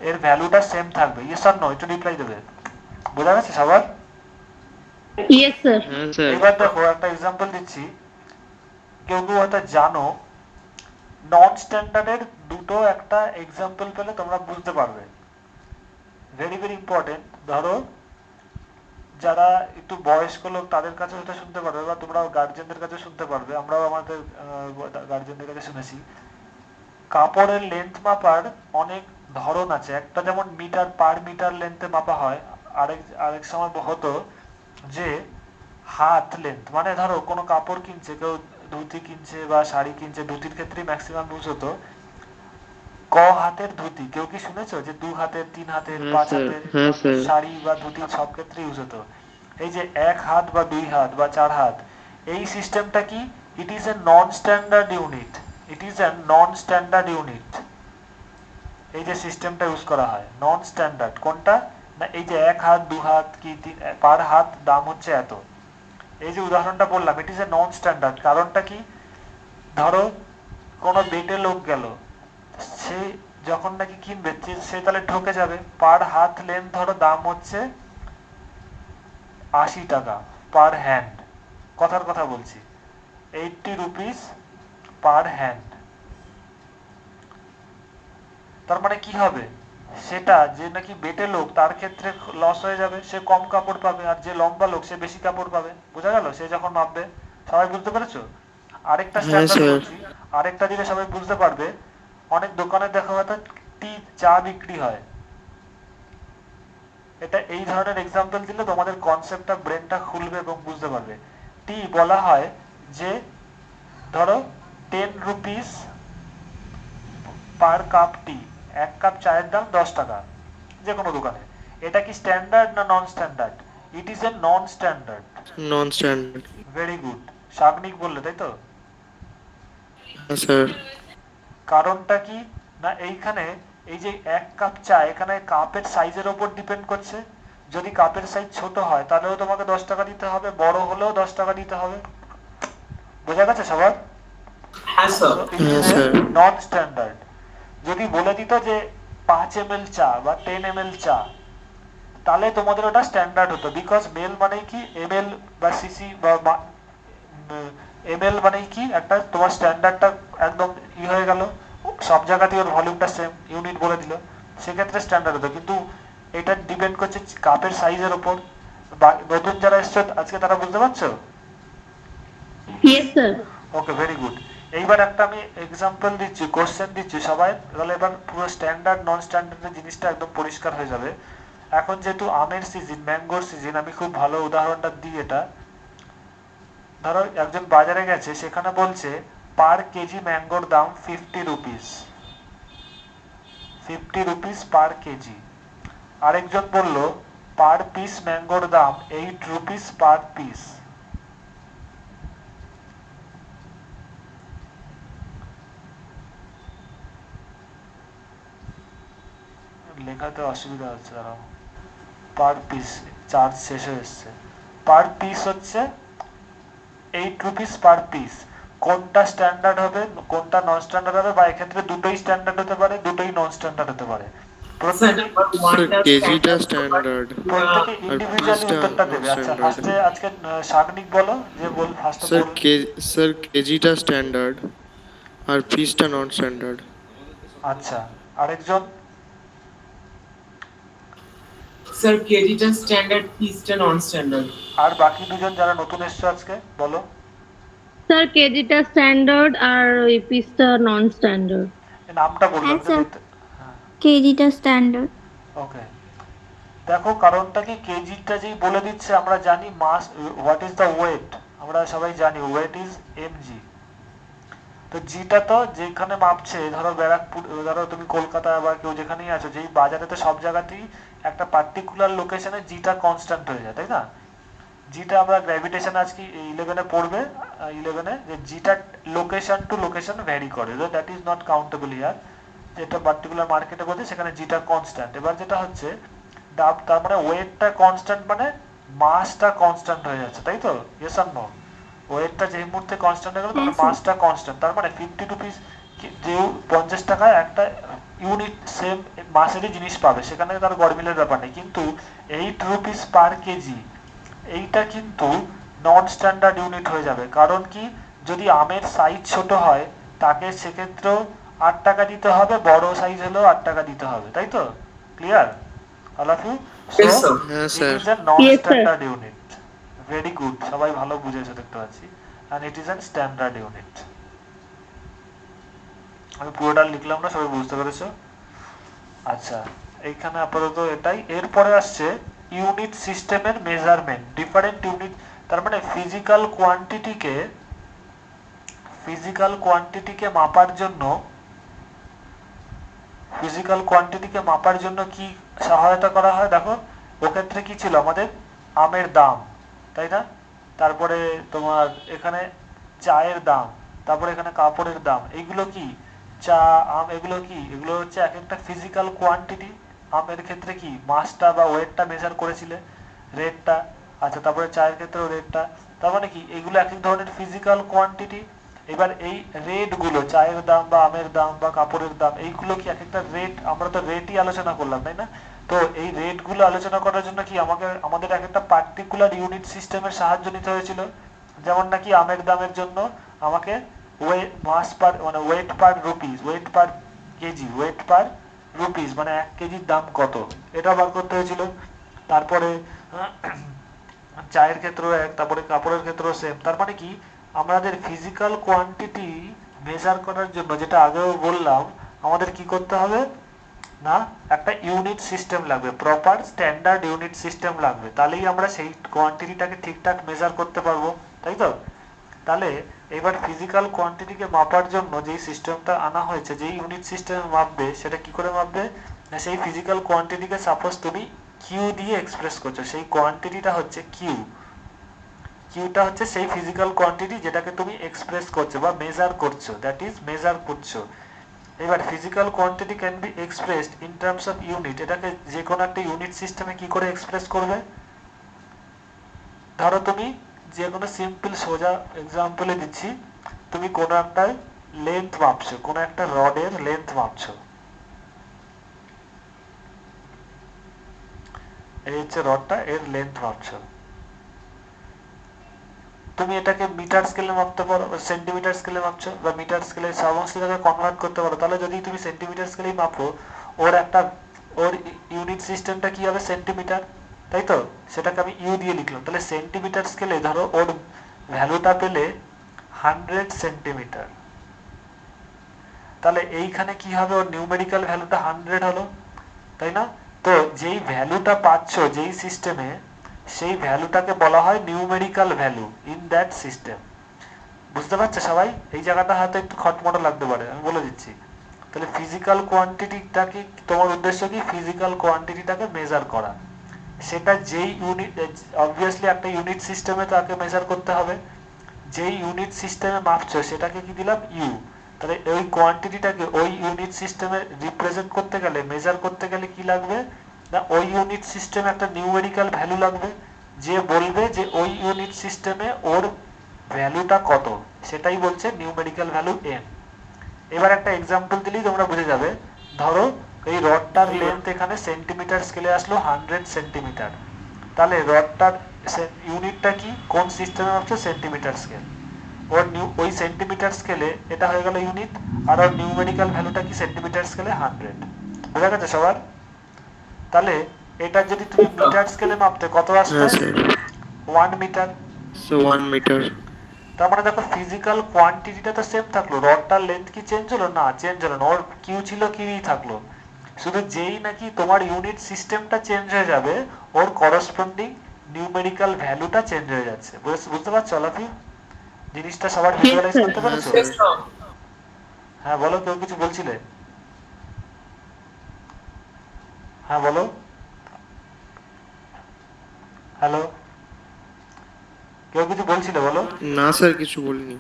এর ভ্যালুটা সেম থাকবে। Yes or no? একটু রিপ্লাই দেবে। বোঝা গেছে সবার? Yes sir. এবার দেখো একটা এক্সাম্পল দিচ্ছি, কেউ কেউ হয়তো জানো। নন স্ট্যান্ডার্ডের দুটো একটা এক্সাম্পল পেলে তোমরা বুঝতে পারবে, ভেরি ভেরি ইম্পর্টেন্ট। ধরো যারা একটু বয়স্ক লোক তাদের কাছে এটা শুনতে পারবে, বা তোমরা গার্জেনদের কাছে শুনতে পারবে, আমরাও আমাদের গার্জেনদের কাছে শুনেছি। কাপড়ের লেন্থ মাপার অনেক ধরন আছে। একটা যেমন মিটার, পার মিটার লেন্থে মাপা হয়। আরেক সময় হতো যে হাত লেন্থ, মানে ধরো কোনো কাপড় কিনছে, কেউ ধুতি কিনছে বা শাড়ি কিনছে, ধুতির ক্ষেত্রে ম্যাক্সিমাম ইউজ হতো ক হাতের ধুতি। কেউ কি শুনেছো যে 2 হাতের, 3 হাতের, 5 হাতের শাড়ি বা ধুতি সব ক্ষেত্রে ইউজ হতো। এই যে 1 হাত বা 2 হাত বা 4 হাত, এই সিস্টেমটা কি, it is a non standard unit. It is a non standard unit. এই যে সিস্টেমটা ইউজ করা হয় নন স্ট্যান্ডার্ড, কোনটা? না এই যে 1 হাত 2 হাত কি পার হাত দাম হচ্ছে এত। এই যে উদাহরণটা বললাম, ইট ইজ এ নন স্ট্যান্ডার্ড। কারণটা কি, ধরো কোনো বেটে লোক গেল, সে যখন নাকি কিনবে সে তাহলে ঠকে যাবে। পার হাত লেন্থ ধরো দাম হচ্ছে 80 টাকা পার হ্যান্ড, কথার কথা বলছি, 80 রুপিস পার হ্যান্ড। তার মানে কি হবে, সেটা যে নাকি বেটে লোক তার ক্ষেত্রে লস হয়ে যাবে, সে কম কাপড় পাবে, আর যে লম্বা লোক সে বেশি কাপড় পাবে। বোঝা গেল সে যখন মাপবে। সবাই বুঝতে পেরেছো? আরেকটা হ্যাঁ স্ট্যান্ডার্ড স্যার। বলছি, আরেকটা দিলে সবাই বুঝতে পারবে। অনেক দোকানে দেখা হয়তো টি চা বিক্রি হয়, এটা এই ধরনের এক্সাম্পল দিলে তোমাদের কনসেপ্টটা ব্রেনটা খুলবে এবং বুঝতে পারবে। টি বলা হয় যে ধরো 10 রুপিস পার কাপ টি, এক কাপ চায়ের দাম 10 টাকা যে কোনো দোকানে। এটা কি স্ট্যান্ডার্ড না নন standard? It is a non standard. Non standard. Very good, Sagnik বললে তাই তো? হ্যাঁ স্যার। কারণটা কি না, এইখানে এই যে এক কাপ চা, এখানে কাপের সাইজের ওপর ডিপেন্ড করছে। যদি কাপের সাইজ ছোট হয় তাহলেও তোমাকে 10 টাকা দিতে হবে, বড় হলেও 10 টাকা দিতে হবে। বোঝা গেছে সবার? হ্যাঁ স্যার। হ্যাঁ স্যার। নন স্ট্যান্ডার্ড। যদি বলে দিত যে 5 ml চা বা 10 ml চা, তাহলে তোমাদের ওটা স্ট্যান্ডার্ড হতো। বিকজ মেল মানেই কি এমএল বা সিসি বা এমএল মানেই কি একটা তোমার স্ট্যান্ডার্ডটা একদম ই হয়ে গেল, সব জায়গাতেই ওর ভলিউমটা সেম, ইউনিট বলে দিল, সেক্ষেত্রে স্ট্যান্ডার্ড হতো। কিন্তু এটা ডিপেন্ড করছে কাপের সাইজের ওপর। নতুন যারা এসছে আজকে তারা বুঝতে পারছো? Yes, sir. ওকে, ভেরি গুড। এইবার একটা আমি এক্সাম্পল দিচ্ছি, কোশ্চেন দিচ্ছি সবাই, তাহলে এবার পুরো স্ট্যান্ডার্ড নন স্ট্যান্ডার্ডের জিনিসটা একদম পরিষ্কার হয়ে যাবে। এখন যেহেতু আমের সিজন, ম্যাঙ্গোর সিজন, আমি খুব ভালো উদাহরণটা দিই এটা। ধরো একজন বাজারে গেছে, সেখানে বলছে পার কেজি ম্যাঙ্গোর দাম 50 রুপিস, 50 রুপিস পার কেজি। আরেকজন বলল পার পিস ম্যাঙ্গোর দাম 8 রুপিস পার পিস। লেখাতে অসুবিধা হচ্ছে, দাঁড়াও। পার পিস চার্জ শেষ হয়ে এসছে। পার পিস হচ্ছে 8 রুপিস পার পিস। কোনটা স্ট্যান্ডার্ড হবে কোনটা নন স্ট্যান্ডার্ড হবে, বা এক্ষেত্রে দুটোই স্ট্যান্ডার্ড হতে পারে, দুটোই নন স্ট্যান্ডার্ড হতে পারে। স্যার নাম্বার স্যার 1টা কেজিটা স্ট্যান্ডার্ড প্রত্যেকে আর ইন্ডিভিজুয়ালি পিসটা উত্তরটা নন দেবে। আচ্ছা, স্ট্যান্ডার্ড। ফার্স্টে আজকে সাগনিক বলো, যে বল ফার্স্টে স্যার বল। স্যার কেজিটা স্ট্যান্ডার্ড আর পিসটা নন স্ট্যান্ডার্ড। আচ্ছা, আরেকজন? স্যার কেজিটা স্ট্যান্ডার্ড, পিসটা নন স্ট্যান্ডার্ড। আর বাকি দুজন যারা নতুন এসছো আজকে বলো। স্যার কেজিটা স্ট্যান্ডার্ড আর ওই পিসটা নন স্ট্যান্ডার্ড। নামটা বললাম হ্যাঁ স্যার, যে। হ্যাঁ, কেজিটা স্ট্যান্ডার্ড। ওকে। দেখো কারণটা কি, কেজিটা যেই বলে দিচ্ছে, আমরা জানি মাস হোয়াট ইজ দ্য ওয়েট, আমরা সবাই জানি ওয়েট ইজ এমজি। তো জিটা তো যেখানে মাপছে, ধরো ব্যারাকপুর, ধরো তুমি কলকাতা বা কেউ যেখানেই আছো, যেই বাজারে তো সব জায়গাতেই একটা পার্টিকুলার লোকেশনে জিটা কনস্ট্যান্ট হয়ে যায়, তাই না? জিটা আমরা গ্র্যাভিটেশন আজকে 11-এ পড়বে, 11-এ, যে জিটা লোকেশন টু লোকেশন ভ্যারি করে, দ্যাট ইজ নট কাউন্টেবল ইয়ার। যেটা পার্টিকুলার মার্কেটে বলছে সেখানে জিটা কনস্ট্যান্ট। এবার যেটা হচ্ছে তার মানে ওয়েটটা কনস্ট্যান্ট মানে মাসটা কনস্ট্যান্ট হয়ে যাচ্ছে, তাই তো? Yes or no? ওয়েটটা যে মুহূর্তে কনস্ট্যান্ট হয়ে গেল, তাহলে হ্যাঁ, স্যার। মাসটা কনস্ট্যান্ট। তার মানে 50 রুপিস, যে 50 টাকায় একটা ইউনিট সেম মাসেরই জিনিস পাবে, সেখানে তার গরমিলের ব্যাপার নেই। কিন্তু 8 রুপিস পার কেজি, এইটা কিন্তু নন স্ট্যান্ডার্ড ইউনিট হয়ে যাবে। কারণ কি, যদি আমের সাইজ ছোট হয় তাকে সেক্ষেত্রেও 8 টাকা দিতে হবে, বড় সাইজ হলেও 8 টাকা দিতে হবে, তাই তো? Clear all of you? Yes, sir. হ্যাঁ it sir. Is a non Yes, sir. Standard unit. Very good, সবাই ভালো বুঝেছো দেখতে পাচ্ছি। and it is a standard unit. আমি পুরোটা লিখলাম না, সবাই বুঝতে পেরেছো? আচ্ছা, এইখানে আপাতত এটাই। এরপরে আসছে ইউনিট সিস্টেমের মেজারমেন্ট, ডিফারেন্ট ইউনিট। তার মানে ফিজিক্যাল কোয়ান্টিটিকে মাপার জন্য কি সহায়তা করা হয়? দেখো ওক্ষেত্রে কি ছিল আমাদের, আমের দাম, তাই না? তারপরে তোমার এখানে চায়ের দাম, তারপরে এখানে কাপড়ের দাম। এইগুলো কি, চা, আম, এগুলো কি, এগুলো হচ্ছে এক একটা ফিজিক্যাল কোয়ান্টিটি, আমের ক্ষেত্রে কি মাসটা বা ওয়েটটা মেজার করেছিলে, রেটটা। আচ্ছা, তারপরে চায়ের ক্ষেত্রেও রেটটা। তার মানে কি এগুলো এক এক ধরনের ফিজিক্যাল কোয়ান্টিটি। এবার এই রেট গুলো, চায়ের দাম বা আমের দাম বা কাপড়ের দাম, এইগুলো কি এক একটা রেট, আমরা তো রেটই আলোচনা করলাম তাই না? তো এই রেট গুলো আলোচনা করার জন্য কি আমাদের এক একটা পার্টিকুলার ইউনিট সিস্টেমের সাহায্য নিতে হয়েছিল। যেমন নাকি আমের দামের জন্য আমাকে মাস পার মানে ওয়েট পার রুপিস, ওয়েট পার কেজি, ওয়েট পার রুপিস মানে 1 কেজির দাম কত, এটা বার করতে হয়েছিল। তারপরে চায়ের ক্ষেত্রেও এক, তারপরে কাপড়ের ক্ষেত্রেও সেম। তার মানে কি আমাদের ফিজিক্যাল কোয়ান্টিটি মেজার করার জন্য, যেটা আগেও বললাম, আমাদের কি করতে হবে না, একটা ইউনিট সিস্টেম লাগবে, প্রপার স্ট্যান্ডার্ড ইউনিট সিস্টেম লাগবে, তাহলেই আমরা সেই কোয়ান্টিটিটাকে ঠিকঠাক মেজার করতে পারবো, তাই তো? তাহলে এবার ফিজিক্যাল কোয়ান্টিটিকে মাপার জন্য যেই সিস্টেমটা আনা হয়েছে, যেই ইউনিট সিস্টেমে মাপবে, সেটা কি করে মাপবে না, সেই ফিজিক্যাল কোয়ান্টিটিকে সাপোজ তুমি কিউ দিয়ে এক্সপ্রেস করছো, সেই কোয়ান্টিটিটা হচ্ছে কিউ। কিউটা হচ্ছে সেই ফিজিক্যাল কোয়ান্টিটি যেটাকে তুমি এক্সপ্রেস করছো বা মেজার করছো, দ্যাট ইজ মেজার করছো। এবার physical quantity can be expressed in terms of unit. এটাকে যে কোনো একটা ইউনিট সিস্টেমে কি করে এক্সপ্রেস করবে? ধরো তুমি যে কোনো সিম্পল সোজা এক্সাম্পলে দিচ্ছি, তুমি কোনো একটা লেন্থ মাপছো, কোনো একটা রডের লেন্থ মাপছো, এই হচ্ছে রডটা, এর লেন্থ মাপছো। তুমি এটাকে মিটার স্কেলে মাপতে পারো, সেন্টিমিটার স্কেলে মাপছো, বা মিটার স্কেলে, সমস্ত জায়গায় কনভার্ট করতে পারো। তাহলে যদি তুমি সেন্টিমিটার স্কেলেই মাপো, ওর ইউনিট সিস্টেমটা কি হবে? সেন্টিমিটার, তাই তো? সেটাকে আমি ইউ দিয়ে লিখলাম। তাহলে সেন্টিমিটার স্কেলে ধরো ওর ভ্যালুটা পেলে 100 সেন্টিমিটার, তাহলে এইখানে কি হবে? ওর নিউমেরিক্যাল ভ্যালুটা 100 হলো, তাই না? তো যেই ভ্যালুটা পাচ্ছ যেই সিস্টেমে, সেই ভ্যালুটাকে বলা হয় numerical value in that system. বুঝতে পারছো সবাই? এই জায়গাটা হয়তো একটু খটমটো লাগতে পারে, আমি বলে দিচ্ছি। তাহলে ফিজিক্যাল কোয়ান্টিটিটাকে, তোমার উদ্দেশ্য কি? ফিজিক্যাল কোয়ান্টিটিটাকে মেজার করা। সেটা যেই ইউনিট, অবভিয়াসলি একটা ইউনিট সিস্টেমে তাকে মেজার করতে হবে। যেই ইউনিট সিস্টেমে মাপছো সেটাকে কি দিলাম? ইউ। তাহলে ওই কোয়ান্টিটিটাকে ওই ইউনিট সিস্টেমে রিপ্রেজেন্ট করতে গেলে, মেজার করতে গেলে কি লাগবে না, ওই ইউনিট সিস্টেমে একটা নিউমেরিক্যাল ভ্যালু লাগবে, যে বলবে যে ওই ইউনিট সিস্টেমে ওর ভ্যালুটা কত, সেটাই বলছে নিউমেরিক্যাল ভ্যালু এন। এবার একটা এক্সাম্পল দিলেই তোমরা বুঝে যাবে। ধরো এই রডটার লেন্থ এখানে সেন্টিমিটার স্কেলে আসলো 100 সেন্টিমিটার, তাহলে রডটার ইউনিটটা কি, কোন সিস্টেমে মাপছো? Centimetre scale. ওই সেন্টিমিটার স্কেলে এটা হয়ে গেল ইউনিট, আর ওর নিউমেরিক্যাল ভ্যালুটা কি? সেন্টিমিটার স্কেলে 100। বোঝা গেছে সবার? তাহলে এটা যদি তুমি মিটার স্কেলে মাপতে কত আসবে? হ্যাঁ স্যার। 1 মিটার। So 1 metre. তার মানে দেখো ফিজিক্যাল কোয়ান্টিটিটা তো সেম থাকলো, রডটার লেন্থ কি চেঞ্জ হলো? না, চেঞ্জ হলো না, ওর কিউ ছিল কিউই থাকলো। শুধু যেই নাকি তোমার ইউনিট সিস্টেমটা চেঞ্জ হয়ে যাবে, ওর করসপন্ডিং নিউমেরিক্যাল ভ্যালুটা চেঞ্জ হয়ে যাচ্ছে। বুঝতে পারছো অলাফি? জিনিসটা সবার ভিজুয়ালাইজ sir. করতে পারছো? Yes, sir. হ্যাঁ বলো, কেউ কিছু বলছিলে? হ্যাঁ বলো। হ্যালো, কেউ কিছু বলছিলে? বলো। না স্যার, কিছু বলিনি।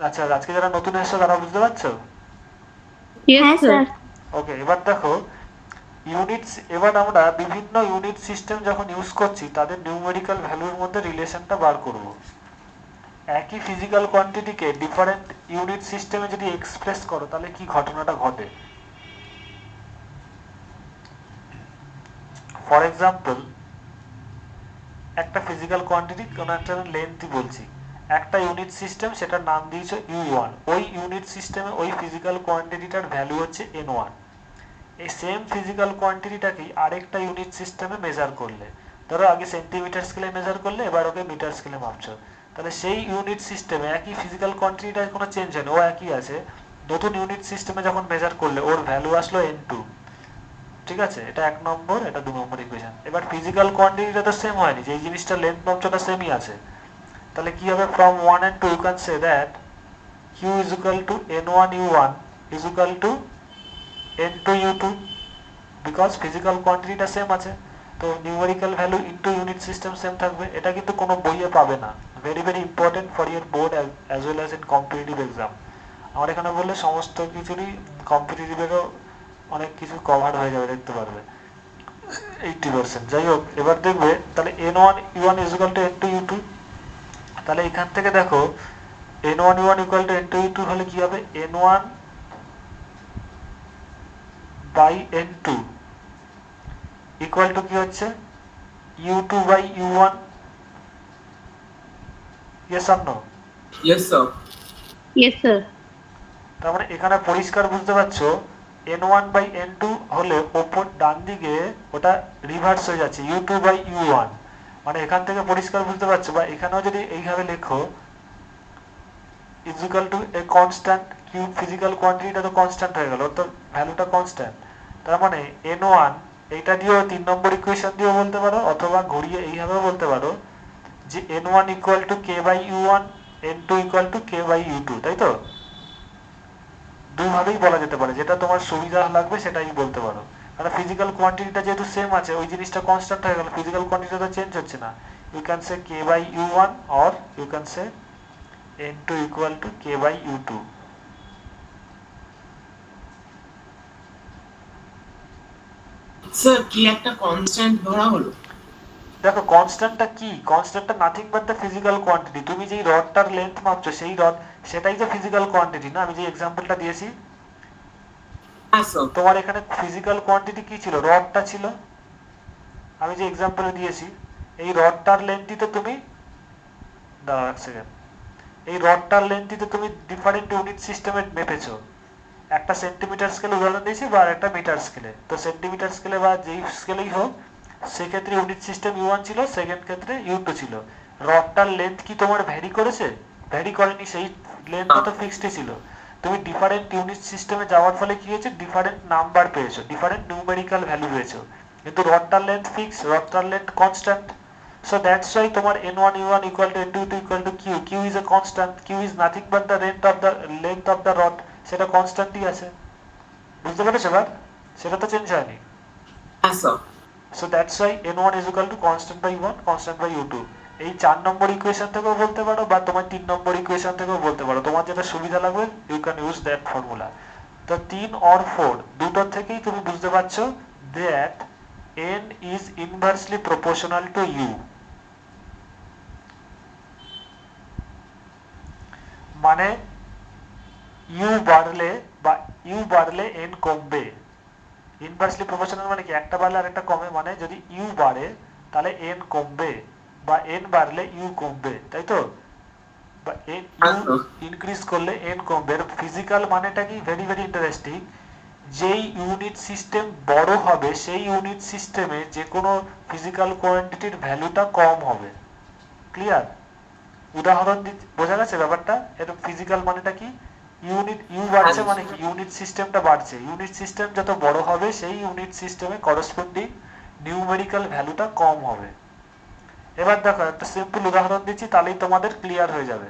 আচ্ছা, আজকে যারা নতুন এসছো তারা বুঝতে পারছো? Yes, sir. ওকে, এবার দেখো ইউনিটস, এবার আমরা বিভিন্ন ইউনিট সিস্টেম যখন ইউজ করছি তাদের নিউমেরিক্যাল ভ্যালুর মধ্যে রিলেশনটা বার করব। একই ফিজিক্যাল কোয়ান্টিটিকে ডিফারেন্ট ইউনিট সিস্টেমে যদি এক্সপ্রেস করো তাহলে কি ঘটনাটা ঘটে। ফর এক্সাম্পল, একটা ফিজিক্যাল কোয়ান্টিটি কোনো একটা লেন্থই বলছি, একটা ইউনিট সিস্টেম, সেটার নাম দিয়েছো U1। ওই ইউনিট সিস্টেমে ওই ফিজিক্যাল কোয়ান্টিটিটার ভ্যালু হচ্ছে N1। এই সেম ফিজিক্যাল কোয়ান্টিটিটাকেই আরেকটা ইউনিট সিস্টেমে মেজার করলে, ধরো আগে সেন্টিমিটার স্কেলে মেজার করলে, এবার ওকে মিটার স্কেলে মাপছো, তাহলে সেই ইউনিট সিস্টেমে একই ফিজিক্যাল কোয়ান্টিটিটার কোনো চেঞ্জ হয়নি, ও একই আছে। নতুন ইউনিট সিস্টেমে যখন মেজার করলে ওর ভ্যালু আসলো N2। ঠিক আছে, এটা 1 নম্বর, এটা 2 নম্বর ইকুয়েশন। এবার ফিজিক্যাল কোয়ান্টিটিটা তো সেম হয়নি, যেই জিনিসটা লেন্থ মাপছো ওটা সেমই আছে। তাহলে কি হবে? From 1 and 2 you can say that Q is equal to N1 U1 is equal to N2 U2, because physical কোয়ান্টিটিটা সেম আছে, তো numerical value into unit system same থাকবে। এটা কিন্তু কোনো বইয়ে পাবে না, very very important for year board as well as in competitive exam. আমার এখানে বললে সমস্ত কিছুরই কম্পিটিটিভেরও অনেক কিছু কভার হয়ে যাবে, দেখতে পারবে। 80%। যাই হোক, এবার দেখবে তাহলে n1 u1 is equal to n2 u2। তাহলে এখান থেকে দেখো n1 u1 equal to n2 u2 হলে কি হবে, n1 by n2 equal to কি হচ্ছে u2 by u1। yes or no? Yes, sir. Yes, sir. তার মানে এখানে পরিষ্কার বুঝতে পারছো n1 by n2 হলে ওপর ডান দিকে ওটা রিভার্স হয়ে যাচ্ছে u2 by u1। মানে এখান থেকে পরিষ্কার বুঝতে পারছো, বা এখানেও যদি এইভাবে লেখো is equal to a constant q, physical কোয়ান্টিটিটা তো কনস্ট্যান্ট হয়ে গেল, তো ভ্যালুটা কনস্ট্যান্ট। তার মানে n1 এইটা দিয়েও 3 নম্বর ইকুয়েশন দিয়েও বলতে পারো, অথবা ঘুরিয়ে এইভাবেও বলতে পারো যে n1 equal to k by u1, n2 equal to k by u2, তাই তো? দুইভাবেই বলা যেতে পারে, যেটা তোমার সুবিধা লাগবে সেটাই বলতে পারো। কারণ ফিজিক্যাল কোয়ান্টিটিটা যেহেতু সেম আছে, ওই জিনিসটা কনস্ট্যান্ট হয়ে গেল, ফিজিক্যাল কোয়ান্টিটি তো চেঞ্জ হচ্ছে না। You can say k by u1 or you can say n2 equal to k by u2। Sir কি একটা কনস্ট্যান্ট ধরা হলো? দেখো কনস্ট্যান্টটা কি, কনস্ট্যান্টটা nothing but the physical quantity. তুমি যেই রডটার লেন্থ মাপছো সেই রড, সেটাই তো ফিজিক্যাল কোয়ান্টিটি না? আমি যে এক্সাম্পলটা দিয়েছি, হ্যাঁ স্যার। তোমার এখানে ফিজিক্যাল কোয়ান্টিটি কি ছিল, রডটা ছিল। আমি যে এক্সাম্পলে দিয়েছি এই রডটার লেন্থই তো তুমি, দাঁড়াও এক সেকেন্ড, এই রডটার লেন্থই তো তুমি ডিফারেন্ট ইউনিট সিস্টেমে মেপেছো। একটা সেন্টিমিটার স্কেলে উদাহরণ দিয়েছি বা একটা মিটার স্কেলে। তো সেন্টিমিটার স্কেলে বা যেই স্কেলেই হোক, সেক্ষেত্রে ইউনিট সিস্টেম u1 ছিল, সেকেন্ড ক্ষেত্রে u2 ছিল। রডটার লেন্থ কি তোমার ভ্যারি করেছে? ভ্যারি করেনি, সেই লেন্থটা তো ফিক্সডই ছিল। তুমি ডিফারেন্ট ইউনিট সিস্টেমে যাওয়ার ফলে কি হয়েছে, ডিফারেন্ট নাম্বার পেয়েছো, ডিফারেন্ট নিউমেরিক্যাল ভ্যালু পেয়েছো, কিন্তু রডটার লেন্থ ফিক্স, রডটার length constant. So that's why তোমার n1 u1 equal to n2 u2 equal to q, q is a constant, q is nothing but the length of the rod, সেটা কনস্ট্যান্টই আছে। বুঝতে পেরেছো এবার? সেটা তো চেঞ্জ হয়নি। হ্যাঁ sir. So that's why n1 is equal to constant by u1, constant by u2। এই 4 নম্বর ইকুয়েশন থেকেও বলতে পারো, বা তোমার 3 নম্বর ইকুয়েশন থেকেও বলতে পারো, তোমার যেটা সুবিধা লাগবে you can use that formula. তো 3 or 4 দুটো থেকেই তুমি বুঝতে পারছো that n is inversely proportional to u। মানে u বাড়লে n কমবে। ইনভার্সলি প্রপোর্শনাল মানে কি, একটা বাড়লে আরেকটা কমে, মানে যদি u বাড়ে তাহলে n কমবে, বা n বাড়লে u কমবে, তাই তো? বা u ইনক্রিজ করলে n কমবে। এর ফিজিক্যাল মানেটা কি, ভেরি ভেরি ইন্টারেস্টিং। যেই ইউনিট সিস্টেম বড় হবে সেই ইউনিট সিস্টেমে যে কোনো ফিজিক্যাল কোয়ান্টিটির ভ্যালুটা কম হবে। ক্লিয়ার? উদাহরণ বোঝা গেছে ব্যাপারটা? এর ফিজিক্যাল মানেটা কি, ইউনিট ইউ বাড়ছে মানে কি, ইউনিট সিস্টেমটা বাড়ছে, ইউনিট সিস্টেম যত বড় হবে সেই ইউনিট সিস্টেমে করসপন্ডিং নিউমেরিক্যাল ভ্যালুটা কম হবে। এবার দেখো একটা সিম্পল উদাহরণ দিচ্ছি, তাহলেই তোমাদের ক্লিয়ার হয়ে যাবে।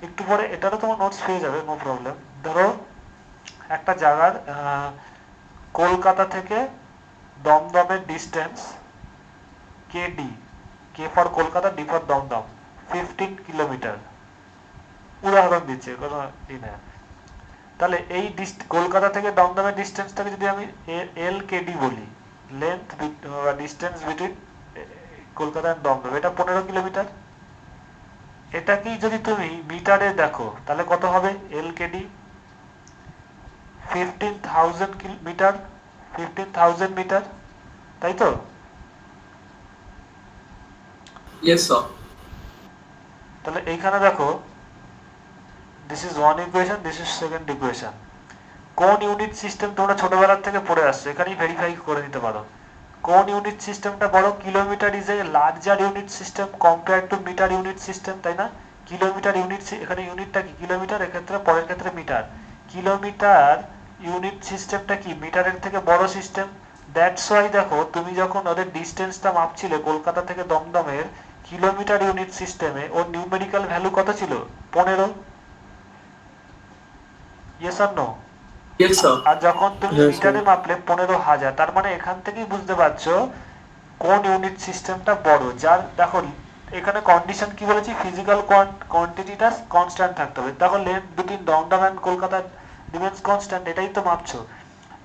একটু পরে এটারও তোমার নোটস পেয়ে যাবে, নো প্রবলেম। ধরো একটা জায়গার কলকাতা থেকে দমদমের distance K D, K for Kolkata, D for Dumdum, 15 kilometre. উদাহরণ দিচ্ছে, কোনো ই না। তাহলে এই কলকাতা থেকে দমদমের ডিস্টেন্সটাকে যদি আমি এল কেডি বলি, লেন্থ বা ডিস্টেন্স বিটুইন কলকাতা আর দমদম, এটা 15 কিলোমিটার। এটাকেই যদি তুমি মিটারে দেখো তাহলে কত হবে, এল কেডি 15,000 মিটার, 15,000 মিটার, তাই তো? Yes sir. তাহলে এইখানে দেখো, this is one equation, this is second equation. কোন ইউনিট সিস্টেম তোমরা ছোটবেলার থেকে পড়ে আসছো, এখানেই ভেরিফাই করে নিতে পারো। কোন ইউনিট সিস্টেমটা বড়? Kilometre is a larger unit system compare to metre unit system, তাই না? কিলোমিটার ইউনিট, এখানে ইউনিটটা কি, কিলোমিটার, এক্ষেত্রে পরের ক্ষেত্রে মিটার। কিলোমিটার ইউনিট সিস্টেমটা কি, মিটারের থেকে বড় সিস্টেম। দ্যাটস ওয়াই দেখো তুমি যখন ওদের ডিস্টেন্সটা মাপছিলে কলকাতা থেকে দমদমের কিলোমিটার ইউনিট সিস্টেমে, ওর নিউমেরিক্যাল ভ্যালু কত ছিল, 15। Yes or no? Yes sir. আর যখন তুমি Yes, sir. মিটারে মাপলে 15,000, তার মানে এখান থেকেই বুঝতে পারছো কোন ইউনিট সিস্টেমটা বড়। যার দেখো এখানে কন্ডিশন কি বলেছি, ফিজিক্যাল কোয়ান্টিটিটা কনস্ট্যান্ট থাকতে হবে। দেখো length between Dumdum and Kolkata remains constant, এটাই তো মাপছো।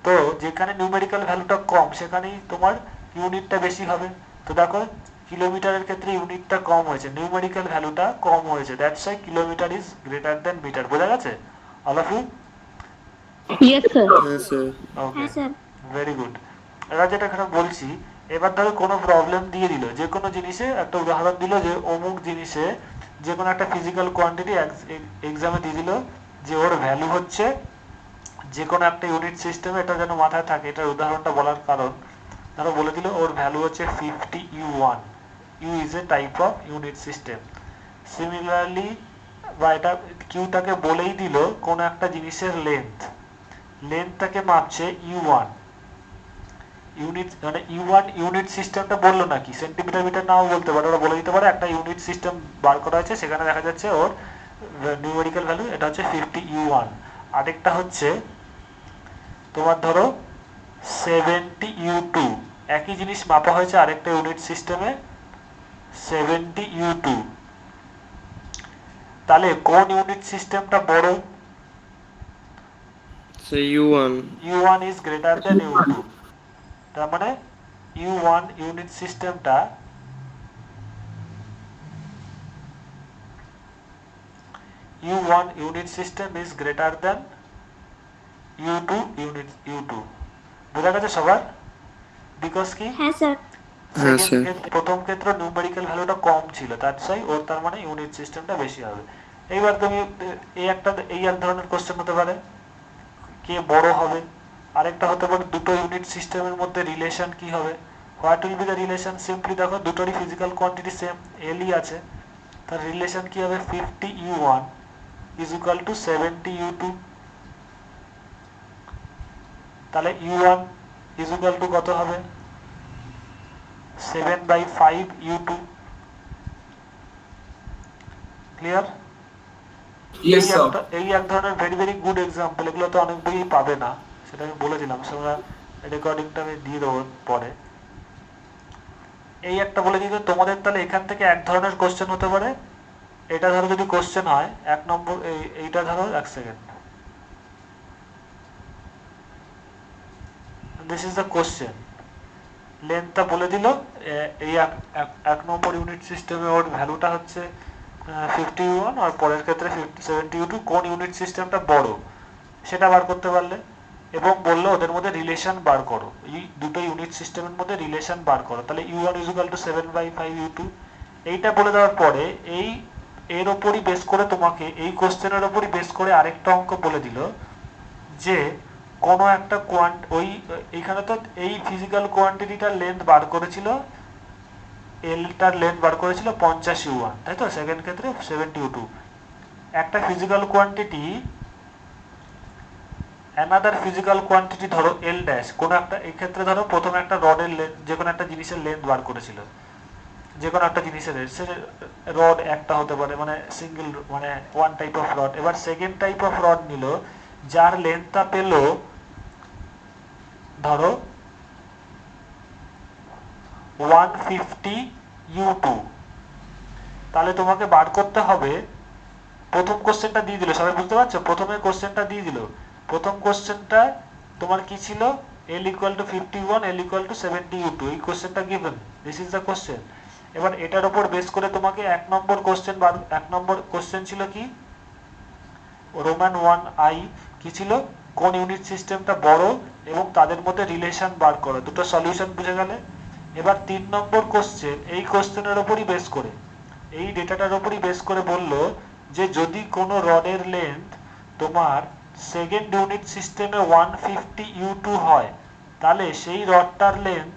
তো যেখানে নিউমেরিক্যাল ভ্যালুটা কম সেখানেই তোমার ইউনিটটা বেশি হবে। তো দেখো কিলোমিটারের ক্ষেত্রে ইউনিটটা কম হয়েছে, নিউমেরিক্যাল ভ্যালুটা কম হয়েছে, that's why kilometre is greater than metre. বোঝা গেছে all of you? Yes, sir. হ্যাঁ স্যার। Okay, very good. এবার যেটা এখানে বলছি, এবার ধরো কোনো প্রবলেম দিয়ে দিল, যে কোনো জিনিসে একটা উদাহরণ দিল যে অমুক জিনিসে যে কোনো একটা ফিজিক্যাল কোয়ান্টিটি এক্সামে দিয়ে দিল যে ওর ভ্যালু হচ্ছে যে কোনো একটা ইউনিট সিস্টেমে, এটা যেন মাথায় থাকে, এটার উদাহরণটা বলার কারণ ধরো বলে দিল ওর ভ্যালু হচ্ছে 50 U1, U is a type of unit system. Similarly বা এটা কিউটাকে বলেই দিল কোনো একটা জিনিসের লেন্থটাকে মাপছে U1 ইউনিট, মানে U1 ইউনিট সিস্টেমটা বললো নাকি, সেন্টিমিটার মিটার নাও বলতে পারে, ওরা বলে দিতে পারে একটা ইউনিট সিস্টেম বার করা হয়েছে, সেখানে দেখা যাচ্ছে ওর নিউমেরিক্যাল ভ্যালু এটা হচ্ছে 50 U1। আরেকটা হচ্ছে তোমার ধরো 70 U2, একই জিনিস মাপা হয়েছে আরেকটা ইউনিট সিস্টেমে 70 U2, তাহলে কোন ইউনিট সিস্টেমটা বড়? সে U1। U1 is greater than U2, তার মানে U1 ইউনিট সিস্টেমটা U1 unit system is greater than U2 unit U2। বোঝা গেছে সবার? বিকজ কি হ্যাঁ স্যার। হ্যাঁ স্যার। প্রথম ক্ষেত্রে নিউমেরিক্যাল ভ্যালুটা কম ছিল, তার চাই ওর তার মানে ইউনিট সিস্টেমটা বেশি হবে। এইবার তুমি এই এক ধরনের কোশ্চেন হতে পারে কে বড় হবে, আরেকটা হতে পারে দুটো ইউনিট সিস্টেমের মধ্যে রিলেশন কি হবে, what will be the relation? Simply দেখো দুটোরই ফিজিক্যাল কোয়ান্টিটি সেম, এলই আছে, তার রিলেশন কি হবে? 50 U1 is equal to 70 U2, তাহলে U1 is equal to কত হবে? 7/5 U2। ক্লিয়ার? Yes, sir. এই এক ধরনের ভেরি ভেরি গুড এক্সাম্পল, এগুলো তো অনেক বই পাবে না, সেটা আমি বলেছিলাম, সেটা রেকর্ডিংটা আমি দিয়ে দেবো পরে। এই একটা বলে দিতে তোমাদের, তাহলে এখান থেকে এক ধরনের কোশ্চেন হতে পারে, এটা ধরো যদি কোশ্চেন হয় এক নম্বর, এইটা ধরো এক second, this is the question, লেন্থটা বলে দিল এই এক নম্বর ইউনিট সিস্টেমে ওর ভ্যালুটা হচ্ছে 50 U1 আর পরের ক্ষেত্রে 70 U2, কোন ইউনিট সিস্টেমটা বড় সেটা বার করতে পারলে, এবং বললো ওদের মধ্যে রিলেশন বার করো, এই দুটো ইউনিট সিস্টেমের মধ্যে রিলেশন বার করো, তাহলে U1 is equal to 7/5 U2। এইটা বলে দেওয়ার পরে এর ওপরই বেস করে তোমাকে এই কোশ্চেনের ওপরই বেস করে আরেকটা অঙ্ক বলে দিল যে কোনো একটা এইখানে তো এই ফিজিক্যাল কোয়ান্টিটিটার লেন্থ বার করেছিল, এলটার লেন্থ বার করেছিল 50 U1, তাই তো? সেকেন্ড ক্ষেত্রে 70 U2। একটা physical quantity another physical quantity ধরো এল ড্যাশ, কোনো একটা, এই ক্ষেত্রে ধরো প্রথমে একটা রডের লেন্থ, যে কোনো একটা জিনিসের লেন্থ বার করেছিল, যে কোনো একটা জিনিসের রড একটা হতে পারে, মানে সিঙ্গেল, মানে ওয়ান টাইপ অফ রড। এবার সেকেন্ড টাইপ অফ রড নিল যার লেন্থটা পেল ধরো 150 U2, তাহলে তোমাকে বার করতে হবে, প্রথম কোশ্চেনটা দিয়ে দিল, সবাই বুঝতে পারছো? প্রথমে কোশ্চেনটা দিয়ে দিল, প্রথম কোশ্চেনটা তোমার কি ছিল? L equal to 51, L equal to 70 U2, এই কোশ্চেনটা given, this is the question. এবার এটার উপর বেস করে তোমাকে এক নম্বর কোশ্চেন ছিল কি? রোমান 1I কি ছিল? কোন ইউনিট সিস্টেমটা বড় এবং তাদের মধ্যে রিলেশন বার করো। দুটো সলিউশন বুঝে গেলে। এবার 3 নম্বর কোশ্চেন, এই কোশ্চেনের উপরই বেস করে, এই ডেটাটার উপরই বেস করে বললো যে যদি কোনো রডের লেন্থ তোমার সেকেন্ড ইউনিট সিস্টেমে 150 U2 হয়, তাহলে সেই রডটার লেন্থ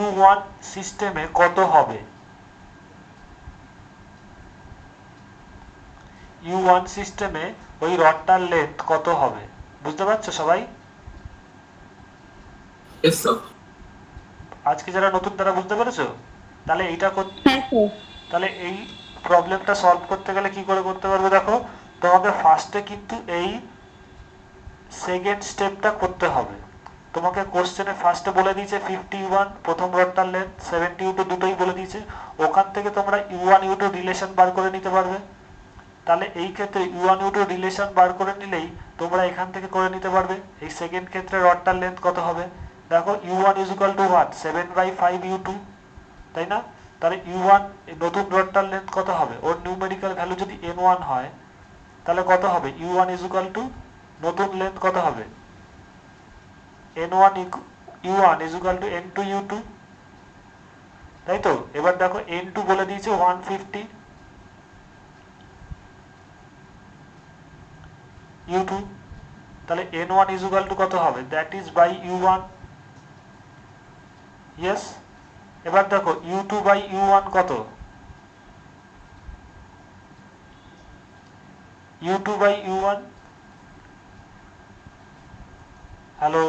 U1 সিস্টেমে কত হবে? U1 সিস্টেমে ওই রডটার লেন্থ কত হবে? বুঝতে পারছো সবাই? Yes, sir. আজকে যারা নতুন তারা বুঝতে পেরেছো? তাহলে এইটা হ্যাঁ স্যার। তাহলে এই প্রবলেমটা সলভ করতে গেলে কি করে করতে পারবে? দেখো তোমাকে ফার্স্টে কিন্তু এই সেকেন্ড স্টেপটা করতে হবে। তোমাকে কোশ্চেনে ফার্স্টে বলে দিয়েছে 51 প্রথম রডটার লেন্থ, 70 U2 দুটোই বলে দিয়েছে, ওখান থেকে তোমরা U1 U2 রিলেশন বার করে নিতে পারবে। তাহলে এই ক্ষেত্রে U1 U2 রিলেশন বার করে নিলেই তোমরা এখান থেকে করে নিতে পারবে। এই সেকেন্ড ক্ষেত্রে রডটার লেন্থ কত হবে, দেখো u1 is equal to what 7/5 u2, তাই না? তাহলে u1 নতুন রডটার লেন্থ কত হবে, ওর নিউমেরিক্যাল ভ্যালু যদি n1 হয় তাহলে কত হবে, u1 ইজ ইকুয়াল টু নতুন লেন্থ কত হবে, n1 u1 is equal two n2 u2, তাই তো? এবার দেখো n2 বলে দিয়েছে 150 u2, তাহলে n1 ইজ ইকুয়াল টু কত হবে, that is by u1, yes. এবার দেখো u2 বাই u1 কত, u2 বাই u1, হ্যালো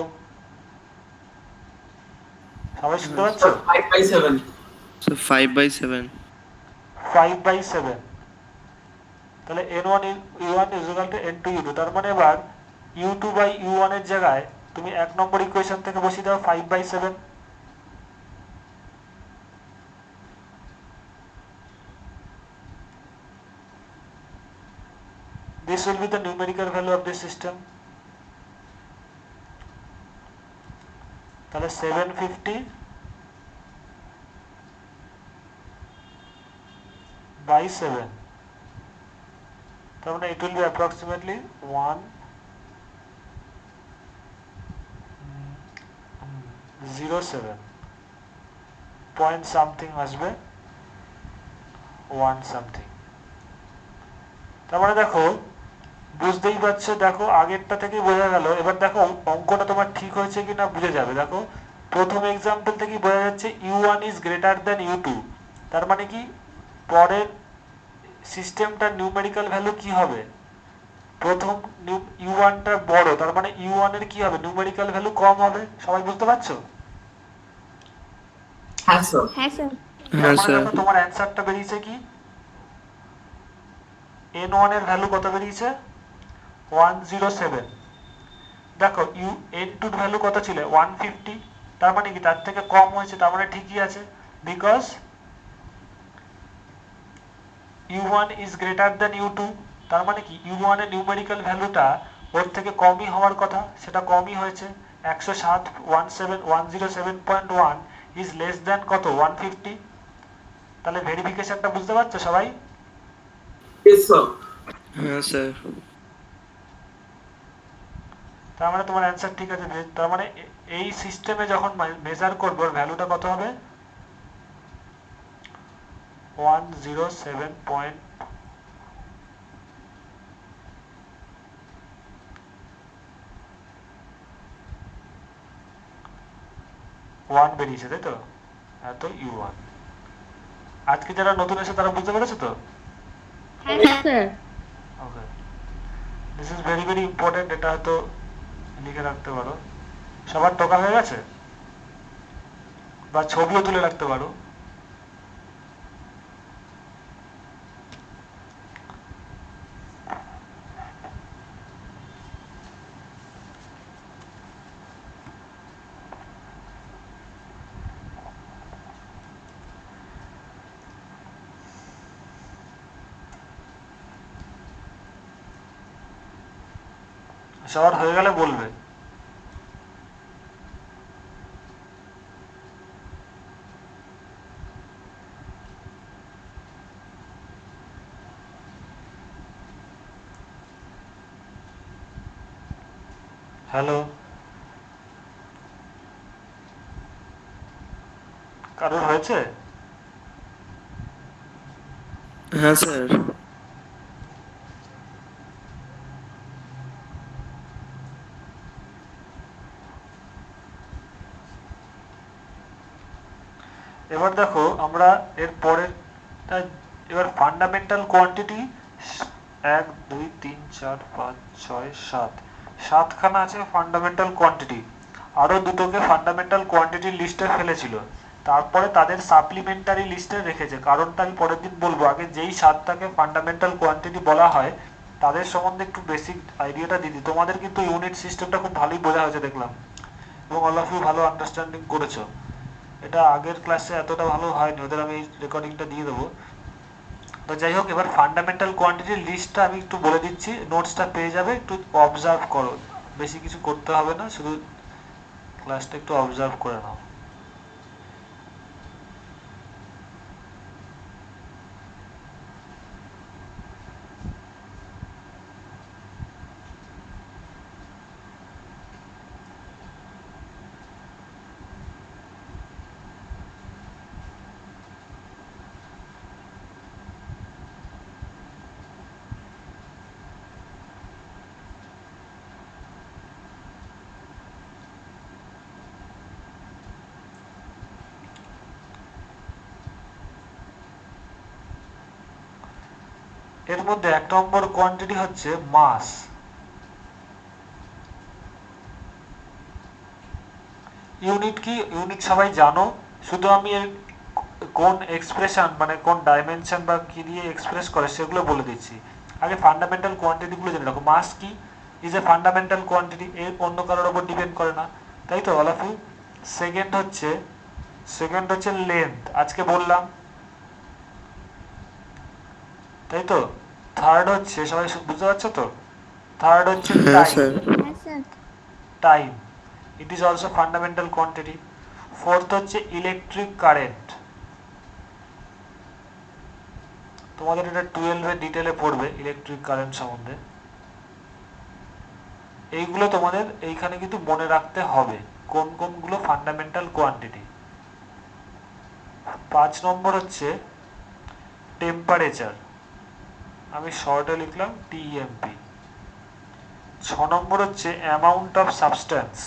সবাই শুনতে পাচ্ছ? Sir, 5/7. So 5/7. 5/7, তাহলে n1 u1 is equal two n2 u2, তার মানে এবার u2 বাই u1 এর জায়গায় তুমি 1 নম্বর ইকুয়েশন থেকে বসিয়ে দাও 5/7, this will be the numerical value of this system, তাহলে 750/7, তার মানে it will be approximately 107 point something আসবে, 1 সামথিং। তার মানে দেখো বুঝতেই পারছো, দেখো আগেরটা থেকে বোঝা গেল। এবার দেখো অঙ্কটা তোমার ঠিক হয়েছে কিনা বুঝে যাবে। দেখো প্রথম এক্সাম্পল থেকে বোঝা যাচ্ছে u1 is greater than u2, তার মানে কি পরের সিস্টেমটার নিউমেরিক্যাল ভ্যালু কি হবে, প্রথম u1টা বড়, তার মানে u1 এর কি হবে, নিউমেরিক্যাল ভ্যালু কম হবে। সবাই বুঝতে পারছো? হ্যাঁ স্যার। হ্যাঁ স্যার। তার হ্যাঁ মানে স্যার। দেখো তোমার অ্যানসারটা বেরিয়েছে কি, n1 এর ভ্যালু কত বেরিয়েছে, 107। দেখো n2 এর ভ্যালু কত ছিল, 150, তার মানে কি তার থেকে কম হয়েছে, তার মানে ঠিকই আছে, because u1 is greater than u2, তার মানে কি u1 এর নিউমেরিক্যাল ভ্যালুটা ওর থেকে কমই হওয়ার কথা, সেটা কমই হয়েছে। 107.1 ইজ লেস দ্যান কত, 150। তাহলে ভেরিফিকেশনটা বুঝতে পারছো সবাই? Yes sir. হ্যাঁ স্যার। তার মানে তোমার অ্যান্সার ঠিক আছে। তার মানে এই সিস্টেমে যখন মেজার করবো ওর ভ্যালুটা কত হবে, 107.1 বেরিয়েছে, তাই তো? এত u1। আজকে যারা নতুন এসে তারা বুঝতে পেরেছো তো? হ্যাঁ sir. Okay, this is very very important, এটা হয়তো লিখে রাখতে পারো। সবার টোকা হয়ে গেছে, বা ছবিও তুলে রাখতে পারো। সবার হয়ে গেলে বলবে। হ্যালো, কারোর হয়েছে? হ্যাঁ স্যার। এবার দেখো আমরা এর পরের এবার ফান্ডামেন্টাল কোয়ান্টিটি 1 2 3 4 5 6 7 সাতখানা আছে ফান্ডামেন্টাল কোয়ান্টিটি। আরো দুটোকে ফান্ডামেন্টাল কোয়ান্টিটির লিস্টে ফেলেছিল, তারপরে তাদের সাপ্লিমেন্টারি লিস্টে রেখেছে। কারণটা আমি পরের দিন বলবো, আগে যেই সাতটাকে ফান্ডামেন্টাল কোয়ান্টিটি বলা হয় তাদের সম্বন্ধে একটু বেসিক আইডিয়াটা দিদি। তোমাদের কিন্তু ইউনিট সিস্টেমটা খুব ভালোই বোঝা হয়েছে দেখলাম, এবং অল অফ ইউ ভালো আন্ডারস্ট্যান্ডিং করেছো। এটা আগের ক্লাসে এতটা ভালো হয়নি, ওদের আমি রেকর্ডিংটা দিয়ে দেবো। তো যাই হোক, এবার ফান্ডামেন্টাল কোয়ান্টিটির লিস্টটা আমি একটু বলে দিচ্ছি, নোটসটা পেয়ে যাবে, একটু অবজার্ভ করো, বেশি কিছু করতে হবে না, শুধু ক্লাসটা একটু অবজার্ভ করে নাও। এর মধ্যে 1 নম্বর কোয়ান্টিটি হচ্ছে মাস। ইউনিট কি? ইউনিট সবাই জানো, শুধু আমি এর কোন এক্সপ্রেশন মানে কোন ডাইমেনশন বা কি দিয়ে এক্সপ্রেস করে সেগুলো বলে দিচ্ছি। আগে ফান্ডামেন্টাল কোয়ান্টিটিগুলো জেনে রাখো। মাস কি? ইজ এ ফান্ডামেন্টাল কোয়ান্টিটি, এর অন্য কারোর উপর ডিপেন্ড করে না, তাই তো অল অফ ইউ। সেকেন্ড হচ্ছে লেন্থ, আজকে বললাম, তাই তো। থার্ড হচ্ছে, সবাই বুঝতে পারছো তো, থার্ড হচ্ছে হ্যাঁ time. Sir. Time, it is also fundamental quantity. Fourth হচ্ছে ইলেকট্রিক কারেন্ট, তোমাদের এটা 12 এ ডিটেলে পড়বে ইলেকট্রিক কারেন্ট সম্বন্ধে। এইগুলো তোমাদের এইখানে কিন্তু মনে রাখতে হবে কোন কোনগুলো ফান্ডামেন্টাল কোয়ান্টিটি। 5 নম্বর হচ্ছে টেম্পারেচার, আমি শর্টে লিখলাম টিএমপি। 6 নম্বর হচ্ছে অ্যামাউন্ট অফ সাবস্ট্যান্স,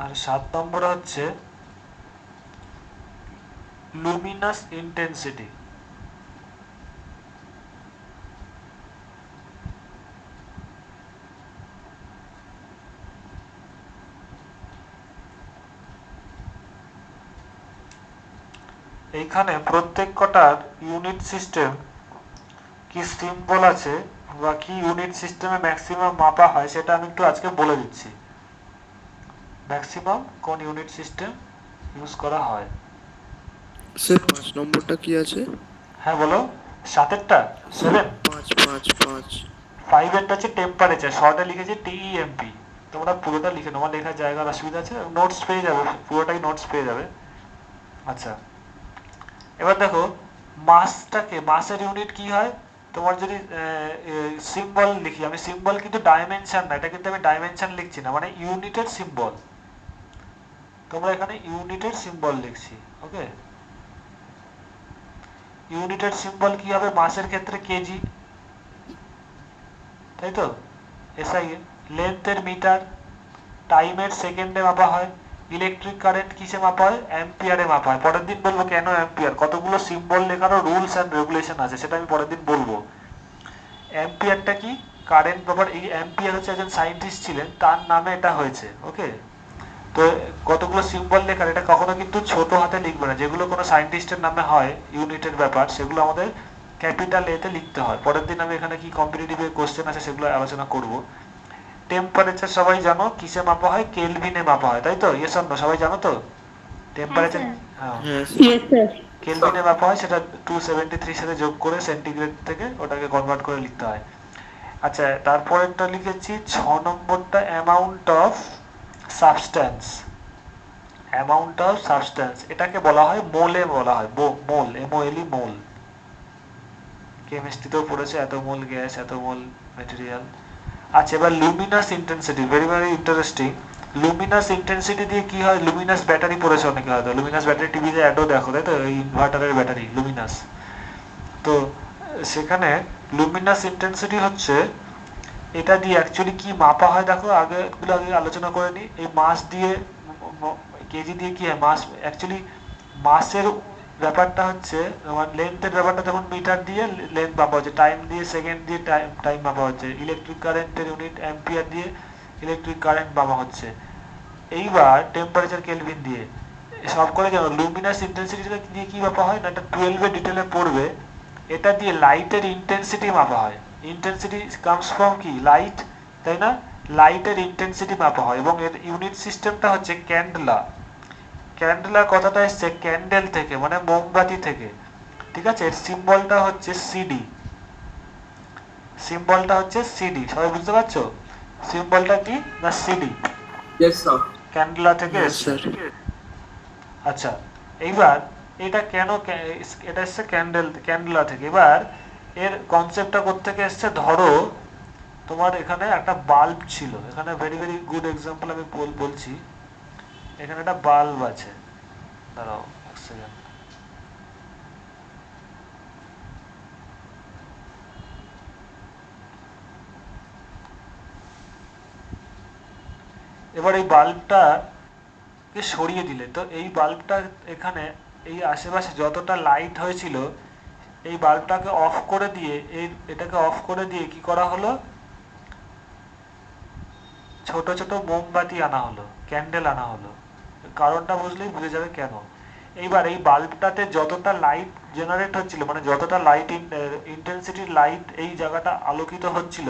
আর 7 নম্বর হচ্ছে লুমিনাস ইন্টেন্সিটি। এইখানে প্রত্যেক কটার ইউনিট সিস্টেম কি সিম্বল আছে বা কি ইউনিট সিস্টেমে ম্যাক্সিমাম মাপা হয় সেটা আমি একটু আজকে বলে দিচ্ছি। ম্যাক্সিমাম কোন ইউনিট সিস্টেম ইউজ করা হয়। স্যার 5 নম্বরটা কি আছে? হ্যাঁ বলো, 7এরটা 7। 5 5এরটা হচ্ছে টেম্পারেচার, শর্টে লিখেছি টিইএমপি। তোমরা পুরোটা লিখে নাও, লেখার জায়গার অসুবিধা আছে, নোটস পেয়ে যাবে, পুরোটাই নোটস পেয়ে যাবে। আচ্ছা, এবার দেখো মাসটাকে, মাসের ইউনিট কি হয়, তোমার যদি সিম্বল লিখি, আমি সিম্বল কিন্তু ডাইমেনশন না, এটা কিন্তু আমি ডাইমেনশন লিখছি না, মানে ইউনিটের সিম্বল। তোমরা এখানে ইউনিটের সিম্বল লিখছি, ওকে। ইউনিটের সিম্বল কি হবে মাসের ক্ষেত্রে? কেজি, তাই তো, এসআই। লেন্থের মিটার, টাইমের সেকেন্ডে মাপা হয়, ইলেকট্রিক কারেন্ট কিসে মাপা হয়? অ্যাম্পিয়ারে মাপা হয়। পরের দিন বলবো কেন অ্যাম্পিয়ার, কতগুলো সিম্বল লেখারও রুলস অ্যান্ড রেগুলেশন আছে, সেটা আমি পরের দিন বলবো। অ্যাম্পিয়ারটা কি? কারেন্ট ব্যাপার। এই অ্যাম্পিয়ার হচ্ছে একজন সায়েন্টিস্ট ছিলেন, তার নামে এটা হয়েছে, ওকে। তো কতগুলো সিম্বল লেখার, এটা কখনো কিন্তু ছোট হাতে লিখবে না, যেগুলো কোনো সায়েন্টিস্টের নামে হয় ইউনিটের ব্যাপার, সেগুলো আমাদের ক্যাপিটাল এতে লিখতে হয়। পরের দিন আমি এখানে কি কম্পিটিটিভ কোশ্চেন আছে সেগুলো আলোচনা করব। টেম্পারেচার সবাই জানো কিসে মাপা হয়? কেলভিনে মাপা হয়, তাই তো? ইয়েস অর নো, সবাই জানো তো টেম্পারেচার? হ্যাঁ, হ্যাঁ Yes, sir. কেলভিনে মাপা হয়, সেটা 273 সাথে যোগ করে সেন্টিগ্রেড থেকে ওটাকে কনভার্ট করে লিখতে হয়। আচ্ছা, তারপরেরটা লিখেছি 6 নম্বরটা amount of substance. Amount of substance এটাকে বলা হয় মোলে, বলা হয় মোল, এমওএলই, মোল। কেমিস্ট্রিতেও পড়েছে, এত মোল গ্যাস, এত মোল ম্যাটেরিয়াল। আচ্ছা, এবার Luminous intensity, very very interesting. Luminous intensity দিয়ে কি হয়? লুমিনাস ব্যাটারি পড়েছে অনেকে হয়তো, লুমিনাস ব্যাটারি টিভিতে অ্যাডও দেখো, তাই তো, এই ইনভার্টারের ব্যাটারি লুমিনাস। তো সেখানে লুমিনাস ইন্টেন্সিটি হচ্ছে, এটা দিয়ে অ্যাকচুয়ালি কি মাপা হয় দেখো, আগে আলোচনা করে নিই। এই মাস দিয়ে, কেজি দিয়ে কি হয়, মাস অ্যাকচুয়ালি মাসের ব্যাপারটা হচ্ছে, আমার লেন্থের ব্যাপারটা যখন মিটার দিয়ে লেন্থ মাপা হচ্ছে, টাইম দিয়ে, সেকেন্ড দিয়ে টাইম মাপা হচ্ছে, ইলেকট্রিক কারেন্টের ইউনিট অ্যাম্পিয়ার দিয়ে ইলেকট্রিক কারেন্ট মাপা হচ্ছে। এইবার টেম্পারেচার কেলভিন দিয়ে, সব করে জানো লুমিনাস ইন্টেন্সিটিটা দিয়ে কি মাপা হয় না, এটা 12 এ ডিটেলে পড়বে। এটা দিয়ে লাইটের ইন্টেন্সিটি মাপা হয়। ইন্টেন্সিটি কামস ফ্রম কি, লাইট, তাই না? লাইটের ইন্টেন্সিটি মাপা হয় এবং এর ইউনিট সিস্টেমটা হচ্ছে ক্যান্ডেলা। ক্যান্ডেলা কথাটা এসছে ক্যান্ডেল থেকে, মানে মোমবাতি থেকে, ঠিক আছে? এর সিম্বলটা হচ্ছে সিডি, সিম্বলটা হচ্ছে সিডি। সবাই বুঝতে পারছো সিম্বলটা কি না? CD, Yes, sir. ক্যান্ডেলা থেকে Yes, এসছে। sir. আচ্ছা, এইবার এটা কেন এটা এসছে ক্যান্ডেলা থেকে। এবার এর কনসেপ্টটা কোত্থেকে এসছে? ধরো তোমার এখানে একটা বাল্ব ছিল, এখানে ভেরি ভেরি গুড এক্সাম্পল আমি বলছি। এখানে একটা বাল্ব আছে, দাঁড়াও এক সেকেন্ড। এবার এই বাল্বটাকে সরিয়ে দিলে তো এই বাল্বটা এখানে এই আশেপাশে যতটা লাইট হয়েছিল এই বাল্বটাকে অফ করে দিয়ে এটাকে অফ করে দিয়ে কি করা হলো? ছোট ছোট মোমবাতি আনা হলো, ক্যান্ডেল আনা হলো। কারণটা বুঝলেই বুঝে যাবে কেন। এইবার এই বাল্বটাতে যতটা লাইট জেনারেট হচ্ছিল, মানে যতটা লাইট ইন্টেন্সিটির লাইট এই জায়গাটা আলোকিত হচ্ছিল,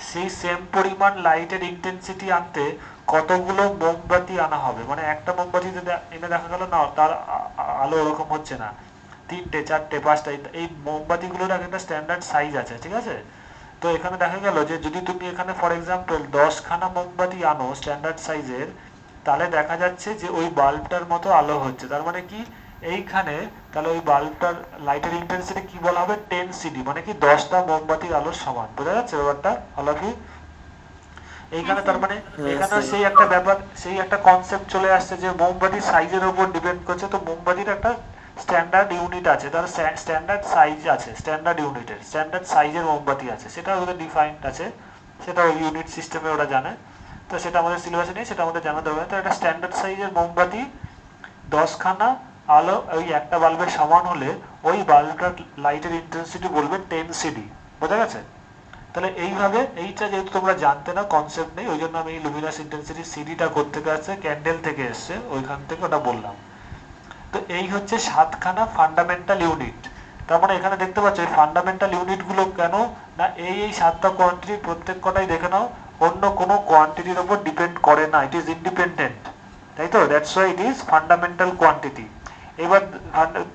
সেই সেম পরিমাণ লাইটের ইন্টেন্সিটি আনতে কতগুলো মোমবাতি আনা হবে। মানে একটা মোমবাতিতে এনে দেখা গেল না তার আলো ওরকম হচ্ছে না, 3টে 4টে 5টা, এই মোমবাতিগুলোর একটা স্ট্যান্ডার্ড সাইজ আছে, ঠিক আছে? তো এখানে দেখা গেল যে যদি তুমি এখানে ফর এক্সাম্পল 10খানা মোমবাতি আনো স্ট্যান্ডার্ড সাইজের, তাহলে দেখা যাচ্ছে যে ওই বাল্বটার মতো আলো হচ্ছে। তার মানে কি এইখানে তাহলে ওই বাল্বটার লাইটের ইন্টেন্সিটি কি বলা হবে? 10 সিডি, মানে কি 10টা মোমবাতির আলোর সমান। বোঝা যাচ্ছে ব্যাপারটা? অল অফ ইউ এইখানে তার মানে এখানে সেই একটা ব্যাপার, সেই একটা কনসেপ্ট চলে আসছে যে মোমবাতির সাইজের উপর ডিপেন্ড করছে। তো মোমবাতির একটা স্ট্যান্ডার্ড ইউনিট আছে, তার স্ট্যান্ডার্ড সাইজ আছে, স্ট্যান্ডার্ড ইউনিটের স্ট্যান্ডার্ড সাইজের মোমবাতি আছে, সেটা ওদের ডিফাইন্ড আছে, সেটা ওই ইউনিট সিস্টেমে ওরা জানে। তো সেটা আমাদের সিলেবাসে নেই, সেটা আমাদের জানা দরকার। তো একটা স্ট্যান্ডার্ড সাইজের মোমবাতি 10খানা আলো ওই একটা বাল্বের সমান হলে ওই বাল্বটার লাইটের ইন্টেন্সিটি বলবে 10 সিডি। বোঝা গেছে? তাহলে এইভাবে এইটা যেহেতু তোমরা জানতে না, কনসেপ্ট নেই, ওই জন্য আমি লুমিনাস ইন্টেন্সিটি সিডিটা কোত্থেকে আসছে? ক্যান্ডেল থেকে এসছে, ওইখান থেকে ওটা বললাম। তো এই হচ্ছে 7খানা ফান্ডামেন্টাল ইউনিট। তার মানে এখানে দেখতে পাচ্ছ এই ফান্ডামেন্টাল ইউনিটগুলো কেন না, এই 7টা কোয়ান্টিটি প্রত্যেক কটাই দেখে নাও অন্য কোনো কোয়ান্টিটির উপর ডিপেন্ড করে না, ইট ইজ ইন্ডিপেন্ডেন্ট, তাই তো? That's why it is fundamental quantity. এবার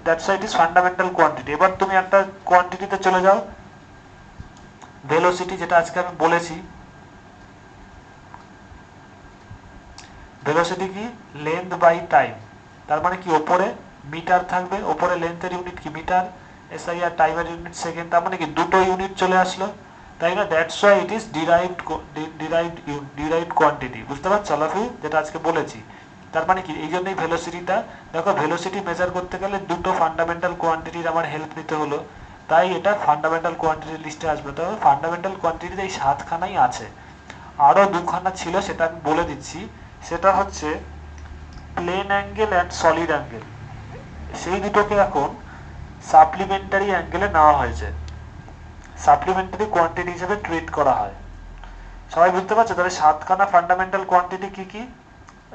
that's why it is fundamental quantity. এবার তুমি একটা কোয়ান্টিটিতে চলে যাও, ভেলোসিটি, যেটা আজকে আমি বলেছি। ভেলোসিটি কি? Length by time. তার মানে কি ওপরে মিটার থাকবে, ওপরে লেন্থের ইউনিট কি মিটার, এসআই আর টাইমের ইউনিট সেকেন্ড। তার মানে কি দুটো ইউনিট চলে আসলো, তাই না? That's why it is derived quantity. বুঝতে পারছো অল অফ ইউ? যেটা আজকে বলেছি। তার মানে কি এই জন্যই ভেলোসিটিটা, দেখো ভেলোসিটি মেজার করতে গেলে দুটো ফান্ডামেন্টাল কোয়ান্টিটির আমার হেল্প নিতে হলো, তাই এটা ফান্ডামেন্টাল কোয়ান্টিটির লিস্টে আসবে। তবে ফান্ডামেন্টাল কোয়ান্টিটিতে এই 7খানাই আছে, আরো 2খানা ছিল সেটা আমি বলে দিচ্ছি। সেটা হচ্ছে plane angle and solid angle. সেই দুটোকে এখন সাপ্লিমেন্টারি অ্যাঙ্গেলে নেওয়া হয়েছে, সাপ্লিমেন্টারি কোয়ান্টিটি হিসেবে ট্রিট করা হয়। সবাই বুঝতে পারছো? তাহলে 7খানা ফান্ডামেন্টাল কোয়ান্টিটি কি কি,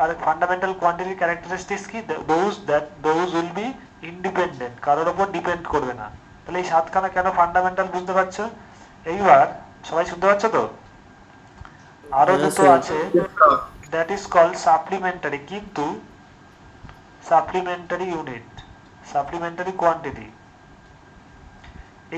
আর ফান্ডামেন্টাল কোয়ান্টিটির ক্যারেক্টারিস্টিক্স কি? দোজ উইল বি ইন্ডিপেন্ডেন্ট, কারোর উপর ডিপেন্ড করবে না। তাহলে এই 7খানা কেন ফান্ডামেন্টাল বুঝতে পারছো? এইবার সবাই শুনতে পাচ্ছ তো? আরো দুটো আছে, দ্যাট ইজ কল্ড সাপ্লিমেন্টারি, কিন্তু সাপ্লিমেন্টারি ইউনিট, সাপ্লিমেন্টারি কোয়ান্টিটি।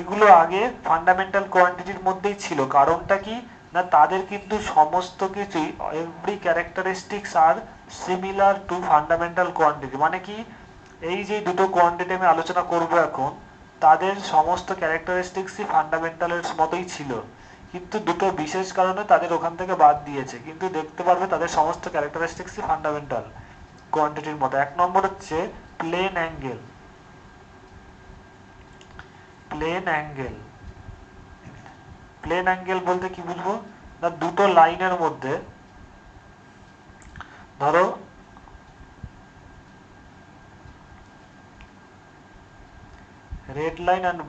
এগুলো আগে ফান্ডামেন্টাল কোয়ান্টিটির মধ্যেই ছিল। কারণটা কি না, তাদের কিন্তু সমস্ত কিছুই every characteristics are similar to fundamental quantity. মানে কি এই যে দুটো কোয়ান্টিটি আমি আলোচনা করব এখন, তাদের সমস্ত ক্যারেক্টারিস্টিক্সই ফান্ডামেন্টালের মতোই ছিল, কিন্তু দুটো বিশেষ কারণে তাদের ওখান থেকে বাদ দিয়েছে। কিন্তু দেখতে পারবে তাদের সমস্ত ক্যারেক্টারিস্টিক্সই ফান্ডামেন্টাল কোয়ান্টিটির মতো। এক নম্বর হচ্ছে plane angle. Plane angle, plane angle বলতে কি বুঝবো না, দুটো লাইনের মধ্যে, ধরো red line and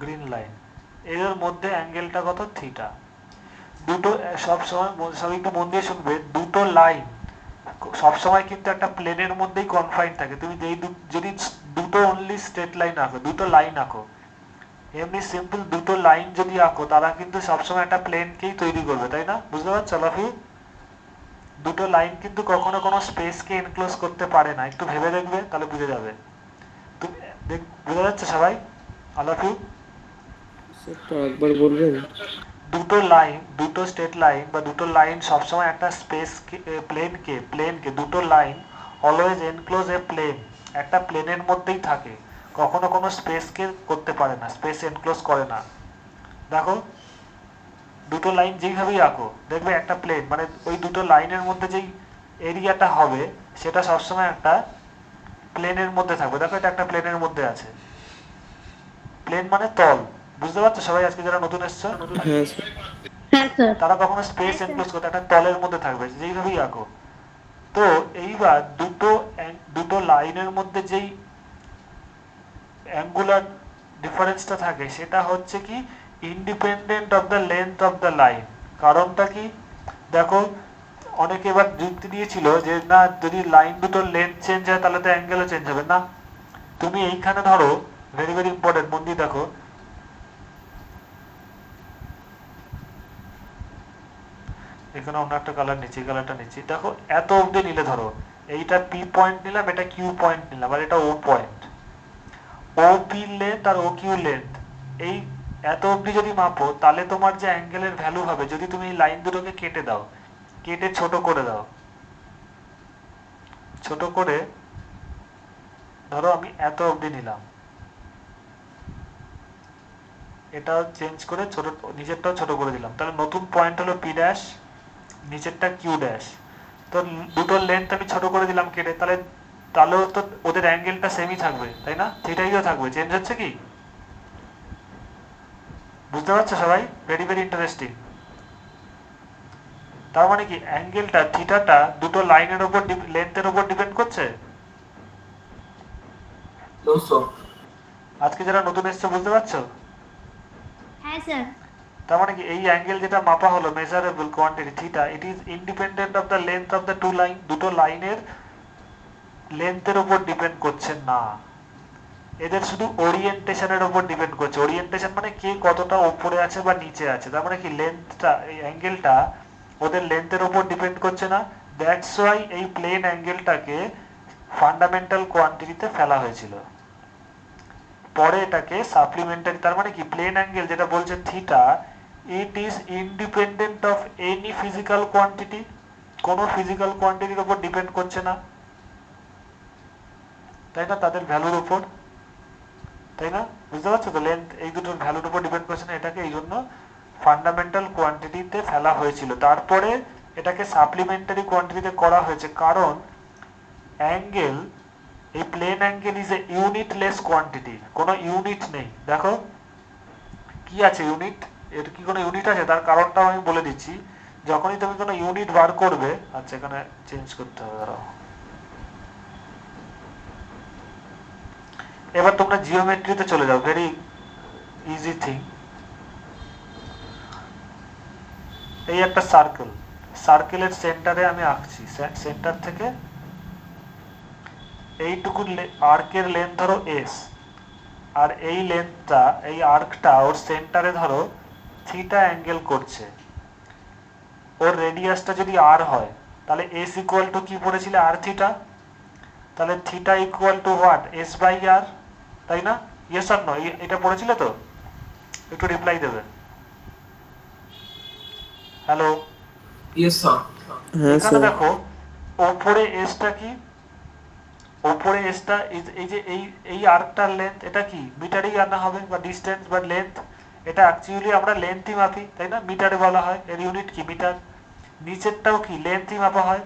green line, এর মধ্যে অ্যাঙ্গেলটা কত? থিটা। দুটো সব সময় সবাই একটু মন দিয়ে শুনবে, দুটো লাইন সবসময় কিন্তু একটা প্লেনের মধ্যেই কনফাইন থাকে। তুমি যদি দুটো অনলি স্ট্রেট লাইন আঁকো, দুটো লাইন আঁকো, এমনি সিম্পল দুটো লাইন যদি আঁকো, তারা কিন্তু সবসময় একটা প্লেনকেই তৈরি করবে, তাই না? বুঝতে পারছো লাফি? দুটো লাইন কিন্তু কখনো কোনো স্পেসকে এনক্লোজ করতে পারে না। একটু ভেবে দেখবে, তাহলে বুঝে যাবে। বুঝে যাচ্ছে সবাই? আলাফি স্যার একবার বলবেন? দুটো লাইন, দুটো স্ট্রেট লাইন বা দুটো লাইন সবসময় একটা স্পেস প্লেনকে দুটো লাইন অলওয়েজ এনক্লোজ এ প্লেন, একটা প্লেনের মধ্যেই থাকে, কখনো কোনো স্পেসকে করতে পারে না, স্পেস এনক্লোজ করে না। দেখো দুটো লাইন যেইভাবেই আঁকো, দেখবে একটা প্লেন মানে ওই দুটো লাইনের মধ্যে যেই এরিয়াটা হবে সেটা সবসময় একটা প্লেনের মধ্যে থাকবে। দেখো এটা একটা প্লেনের মধ্যে আছে, প্লেন মানে তল। বুঝতে পারছো সবাই আজকে যারা নতুন এসছো? হ্যাঁ স্যার। হ্যাঁ স্যার। তারা কখনো স্পেস এনক্লোজ করতে একটা তলের মধ্যে থাকবে, যেইভাবেই আঁকো। তো এইবার দুটো লাইনের মধ্যে যেই অ্যাঙ্গুলার ডিফারেন্সটা থাকে সেটা হচ্ছে কি independent of the length of the line. কারণটা কি দেখো, অনেকে এবার যুক্তি দিয়েছিল যে না, যদি লাইন দুটোর লেন্থ চেঞ্জ হয় তাহলে তো অ্যাঙ্গেলও চেঞ্জ হবে। না, তুমি এইখানে ধরো, ভেরি ভেরি ইম্পর্টেন্ট, মন দিয়ে দেখো, এখানে অন্য একটা কালার নিচ্ছি, কালারটা নিচ্ছি। দেখো এত অবধি নিলে, ধরো এইটা পি পয়েন্ট নিলাম, এটা কিউ পয়েন্ট নিলাম, আর এটা ও পয়েন্ট। ও পি লেন্থ আর ও কিউ লেন্থ, এই এত অবধি যদি মাপো, তাহলে তোমার যে অ্যাঙ্গেলের ভ্যালু হবে, যদি তুমি এই লাইন দুটোকে কেটে দাও, কেটে ছোট করে দাও, ছোট করে ধরো আমি এত অবধি নিলাম, এটা চেঞ্জ করে ছোট, নিচেরটাও ছোট করে দিলাম, তাহলে নতুন পয়েন্ট হলো পি ড্যাশ, নিচেরটা কিউ ড্যাশ। তো দুটোর লেন্থ আমি ছোট করে দিলাম কেটে, তাহলেও তো ওদের অ্যাঙ্গেলটা সেমই থাকবে, তাই না? থিটাইও থাকবে, চেঞ্জ হচ্ছে কি? বুঝতে পারছো সবাই? Very very interesting. তার মানে কি অ্যাঙ্গেলটা থিটাটা দুটো লাইনের উপর লেন্থের উপর ডিপেন্ড করছে? No, sir. আজকে যারা নতুন এসছে বুঝতে পারছো? হ্যাঁ স্যার। তার মানে কি এই অ্যাঙ্গেল যেটা মাপা হলো, measurable quantity theta, it is independent of the length of the two line. দুটো লাইনের লেন্থের উপর ডিপেন্ড করছে না, এদের শুধু ওরিয়েন্টেশনের উপর ডিপেন্ড করছে। ওরিয়েন্টেশন মানে কে কতটা উপরে আছে বা নিচে আছে। তার মানে কি লেন্থটা, এই অ্যাঙ্গেলটা ওদের লেন্থের উপর ডিপেন্ড করছে না। দ্যাটস ওয়াই এই প্লেন অ্যাঙ্গেলটাকে ফান্ডামেন্টাল কোয়ান্টিটিতে ফেলা হয়েছিল, পরে এটাকে সাপ্লিমেন্টারি। তার মানে কি প্লেন অ্যাঙ্গেল যেটা বলছে theta, it is independent of any physical quantity, কোনো ফিজিক্যাল কোয়ান্টিটির উপর ডিপেন্ড করছে না, তাই না? তাদের ভ্যালুর উপর, তাই না? বুঝতে পারছো তো? লেন্থ এই দুটোর ভ্যালুর উপর ডিপেন্ড করছে না, এটাকে এই জন্য ফান্ডামেন্টাল কোয়ান্টিটিতে ফেলা হয়েছিল। তারপরে এটাকে সাপ্লিমেন্টারি কোয়ান্টিটিতে করা হয়েছে, কারণ অ্যাঙ্গেল, এই plane angle is a unitless quantity, কোনো ইউনিট নেই। দেখো কি আছে ইউনিট, এর কি কোনো ইউনিট আছে? তার কারণটাও আমি বলে দিচ্ছি। যখনই তুমি কোনো ইউনিট বার করবে, আচ্ছা এখানে চেঞ্জ করতে হবে, দাঁড়াও। এবার তোমরা জিওমেট্রিতে চলে যাও, ভেরি ইজি থিং। এই একটা সার্কেল, সার্কেলের সেন্টারে আমি আঁকছি, সেন্টার থেকে এইটুকু আর্কের লেন্থ ধরো এস, আর এই লেন্থটা, এই আর্কটা ওর সেন্টারে ধরো থিটা অ্যাঙ্গেল করছে। ওর রেডিয়াসটা যদি আর হয়, তাহলে এস ইকুয়াল টু কি পড়েছিলে? R theta. তাহলে theta equal to what? S by R, তাই না? Yes or no? এটা পড়েছিলে তো? একটু রিপ্লাই দেবে। Hello, Yes, sir. হ্যাঁ এখানে স্যার। দেখো ওপরে এসটা কি, ওপরে এসটা এই যে এই আর্কটার লেন্থ, এটা কি মিটারেই আনা হবে বা ডিসটেন্স বা লেন্থ। এটা অ্যাকচুয়ালি আমরা লেন্থই মাপি, তাই না? মিটারে বলা হয়, এর ইউনিট কি মিটার। নিচেরটাও কি লেন্থই মাপা হয়,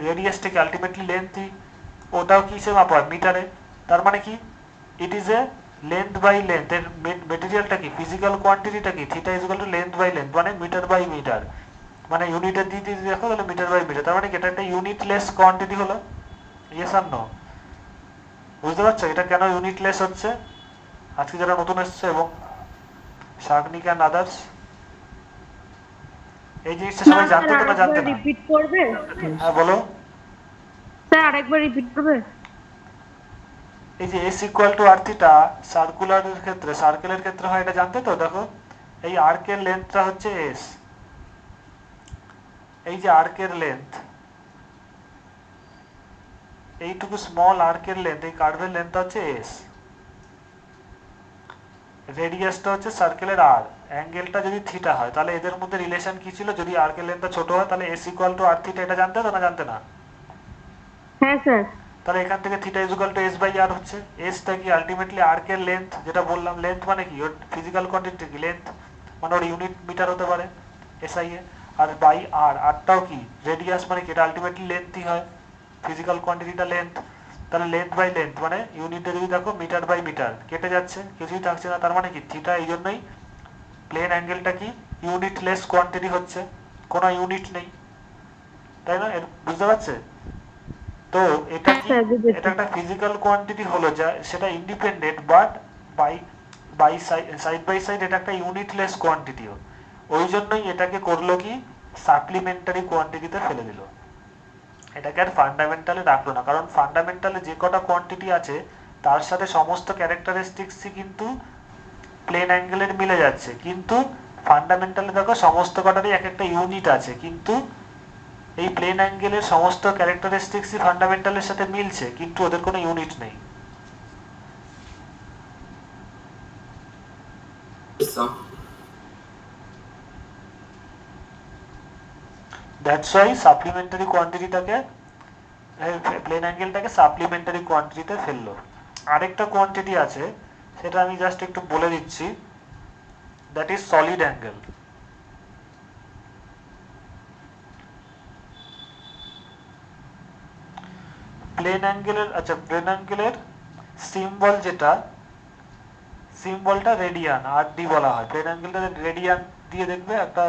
রেডিয়াসটা কি আলটিমেটলি লেন্থই, ওটাও কিসে মাপা হয়? মিটারে। তার মানে কি it is a length by length. এর মেটেরিয়ালটা কি, ফিজিক্যাল কোয়ান্টিটিটা কি, theta is equal to length by length, মানে মিটার বাই মিটার, মানে ইউনিটের দিয়ে দিয়ে দেখো তাহলে মিটার বাই মিটার। তার মানে কি এটা একটা ইউনিটলেস কোয়ান্টিটি হলো। Yes or no? বুঝতে পারছো এটা কেন ইউনিটলেস হচ্ছে? আজকে যারা নতুন এসছে এবং শাগনিক অ্যান্ড আদার্স, এই জিনিসটা সবাই জানতো তো না জানতে না? রিপিট করবে হ্যাঁ বলো। স্যার আরেকবার রিপিট করবে? এই যে S equal to R theta সার্কুলারের ক্ষেত্রে, সার্কেলের ক্ষেত্রে হয়, এটা জানতে তো? দেখো এই আর্কের লেন্থটা হচ্ছে এস, এই যে আর্কের লেন্থ, এইটুকু স্মল আর্কের লেন্থ, এই কার্ভের লেন্থটা হচ্ছে এস, রেডিয়াসটা হচ্ছে সার্কেলের আর, অ্যাঙ্গেলটা যদি থিটা হয়, তাহলে এদের মধ্যে রিলেশন কি ছিল? যদি আর্কের লেন্থটা ছোট হয় তাহলে S equal to R theta, এটা জানতে তো না জানতে না? হ্যাঁ স্যার। তাহলে এখান থেকে theta is equal to S by R হচ্ছে, এসটা কি আলটিমেটলি আর্কের লেন্থ, যেটা বললাম লেন্থ মানে কি ওর ফিজিক্যাল কোয়ান্টিটি কি লেন্থ, মানে ওর ইউনিট মিটার হতে পারে এসআই এ, আর বাই আর, আরটাও কি রেডিয়াস, মানে কি এটা আলটিমেটলি লেন্থই হয়, ফিজিক্যাল কোয়ান্টিটিটা লেন্থ। তাহলে লেন্থ বাই লেন্থ মানে ইউনিটে যদি দেখো মিটার বাই মিটার, কেটে যাচ্ছে, কিছুই থাকছে না, তার মানে কি থিটা, এই জন্যই প্লেন অ্যাঙ্গেলটা কি ইউনিটলেস কোয়ান্টিটি হচ্ছে, কোনো ইউনিট নেই, তাই না? বুঝতে পারছে তো? এটা কি, এটা একটা ফিজিক্যাল কোয়ান্টিটি হলো যা, সেটা independent, but by by side by side এটা একটা ইউনিটলেস কোয়ান্টিটিও, ওই জন্যই এটাকে করলো কি সাপ্লিমেন্টারি কোয়ান্টিটিতে ফেলে দিল, এটাকে আর ফান্ডামেন্টালে রাখলো না, কারণ ফান্ডামেন্টালে যে কটা কোয়ান্টিটি আছে তার সাথে সমস্ত ক্যারেক্টারিস্টিক্সই কিন্তু প্লেন অ্যাঙ্গেলের মিলে যাচ্ছে, কিন্তু ফান্ডামেন্টালে দেখো সমস্ত কটারই এক একটা ইউনিট আছে, কিন্তু এই প্লেন অ্যাঙ্গেলের সমস্ত ক্যারেক্টারিস্টিক্সই ফান্ডামেন্টালের সাথে মিলছে, কিন্তু ওদের কোনো ইউনিট নেই। sir. দ্যাটস ওয়াই সাপ্লিমেন্টারি কোয়ান্টিটিটাকে, প্লেন অ্যাঙ্গেলটাকে সাপ্লিমেন্টারি কোয়ান্টিটিতে ফেললো। আরেকটা কোয়ান্টিটি আছে, সেটা আমি জাস্ট একটু বলে দিচ্ছি, that is solid angle. Plane অ্যাঙ্গেলের, আচ্ছা প্লেন অ্যাঙ্গেলের সিম্বল যেটা, সিম্বলটা রেডিয়ান, আর ডি বলা হয়। প্লেন অ্যাঙ্গেলটা রেডিয়ান দিয়ে দেখবে একটা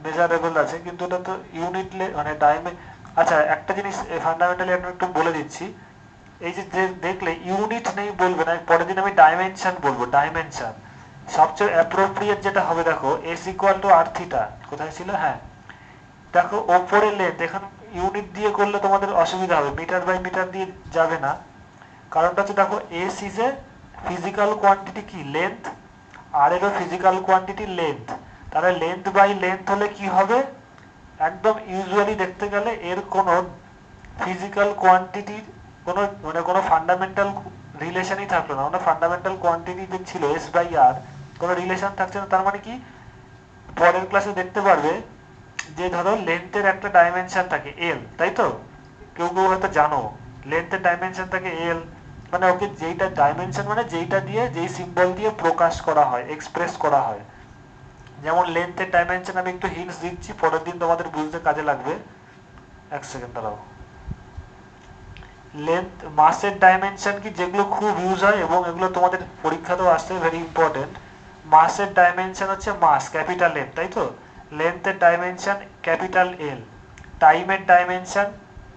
মেজারেবল আছে, কিন্তু ওটা তো ইউনিট মানে আচ্ছা একটা জিনিস ফান্ডামেন্টালি আমি একটু বলে দিচ্ছি, এই যে দেখলে ইউনিট নেই বলবে না, পরের দিন আমি ডাইমেনশন বলবো, ডাইমেনশন সবচেয়ে অ্যাপ্রোপ্রিয়েট যেটা হবে, দেখো S equal to R theta কোথায় ছিল, হ্যাঁ দেখো ওপরের লেন্থ, এখন ইউনিট দিয়ে করলে তোমাদের অসুবিধা হবে, মিটার বাই মিটার দিয়ে যাবে না, কারণটা হচ্ছে দেখো S is a physical quantity কি লেন্থ, আর এরও ফিজিক্যাল কোয়ান্টিটি লেন্থ, তাহলে লেন্থ বাই লেন্থ হলে কি হবে, একদম ইউজুয়ালি দেখতে গেলে এর কোনো ফিজিক্যাল কোয়ান্টিটির কোনো মানে কোনো ফান্ডামেন্টাল রিলেশনই থাকলো না, মানে ফান্ডামেন্টাল কোয়ান্টিটি যে ছিল এস বাই আর কোনো রিলেশন থাকছে না, তার মানে কি পরের ক্লাসে দেখতে পারবে যে ধরো লেন্থের একটা ডাইমেনশন থাকে এল, তাই তো? কেউ কেউ হয়তো জানো লেন্থের ডাইমেনশন থাকে এল, মানে ওকে যেইটা ডাইমেনশন মানে যেইটা দিয়ে, যেই সিম্বল দিয়ে প্রকাশ করা হয়, এক্সপ্রেস করা হয়, যেমন লেন্থের ডাইমেনশন আমি একটু হিন্টস দিচ্ছি, পরের দিন তোমাদের বুঝতে কাজে লাগবে, এক সেকেন্ড দাঁড়াও। লেন্থ, মাসের ডাইমেনশন কি, যেগুলো খুব ইউজ হয় এবং এগুলো তোমাদের পরীক্ষাতেও আসছে, ভেরি ইম্পর্টেন্ট, মাসের ডাইমেনশন হচ্ছে মাস ক্যাপিটাল এম, তাই তো? লেন্থের ডাইমেনশন ক্যাপিটাল এল, টাইমের ডাইমেনশন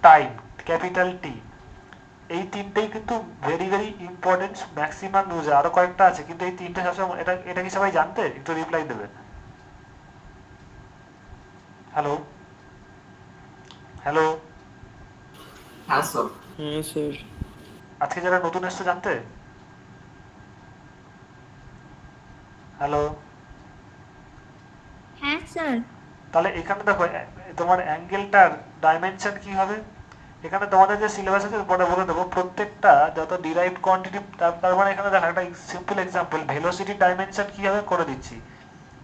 টাইম ক্যাপিটাল টি, এই তিনটেই কিন্তু very very important, maximum use, আরো কয়েকটা আছে, কিন্তু এই তিনটে সবসময়, এটা এটা কি সবাই জানতে? একটু রিপ্লাই দেবে। হ্যালো হ্যালো, হ্যাঁ স্যার। হ্যাঁ স্যার। আজকে যারা নতুন এসছে জানতে? হ্যালো, হ্যাঁ স্যার। তাহলে এখানে দেখো তোমার অ্যাঙ্গেলটার ডাইমেনশন কি হবে, এখানে তোমাদের যে সিলেবাস আছে পরে বলে দেবো, প্রত্যেকটা যত ডিরাইভড কোয়ান্টিটি, তার মানে এখানে দেখো একটা সিম্পল এক্সাম্পল, ভেলোসিটির ডাইমেনশন কি হবে করে দিচ্ছি,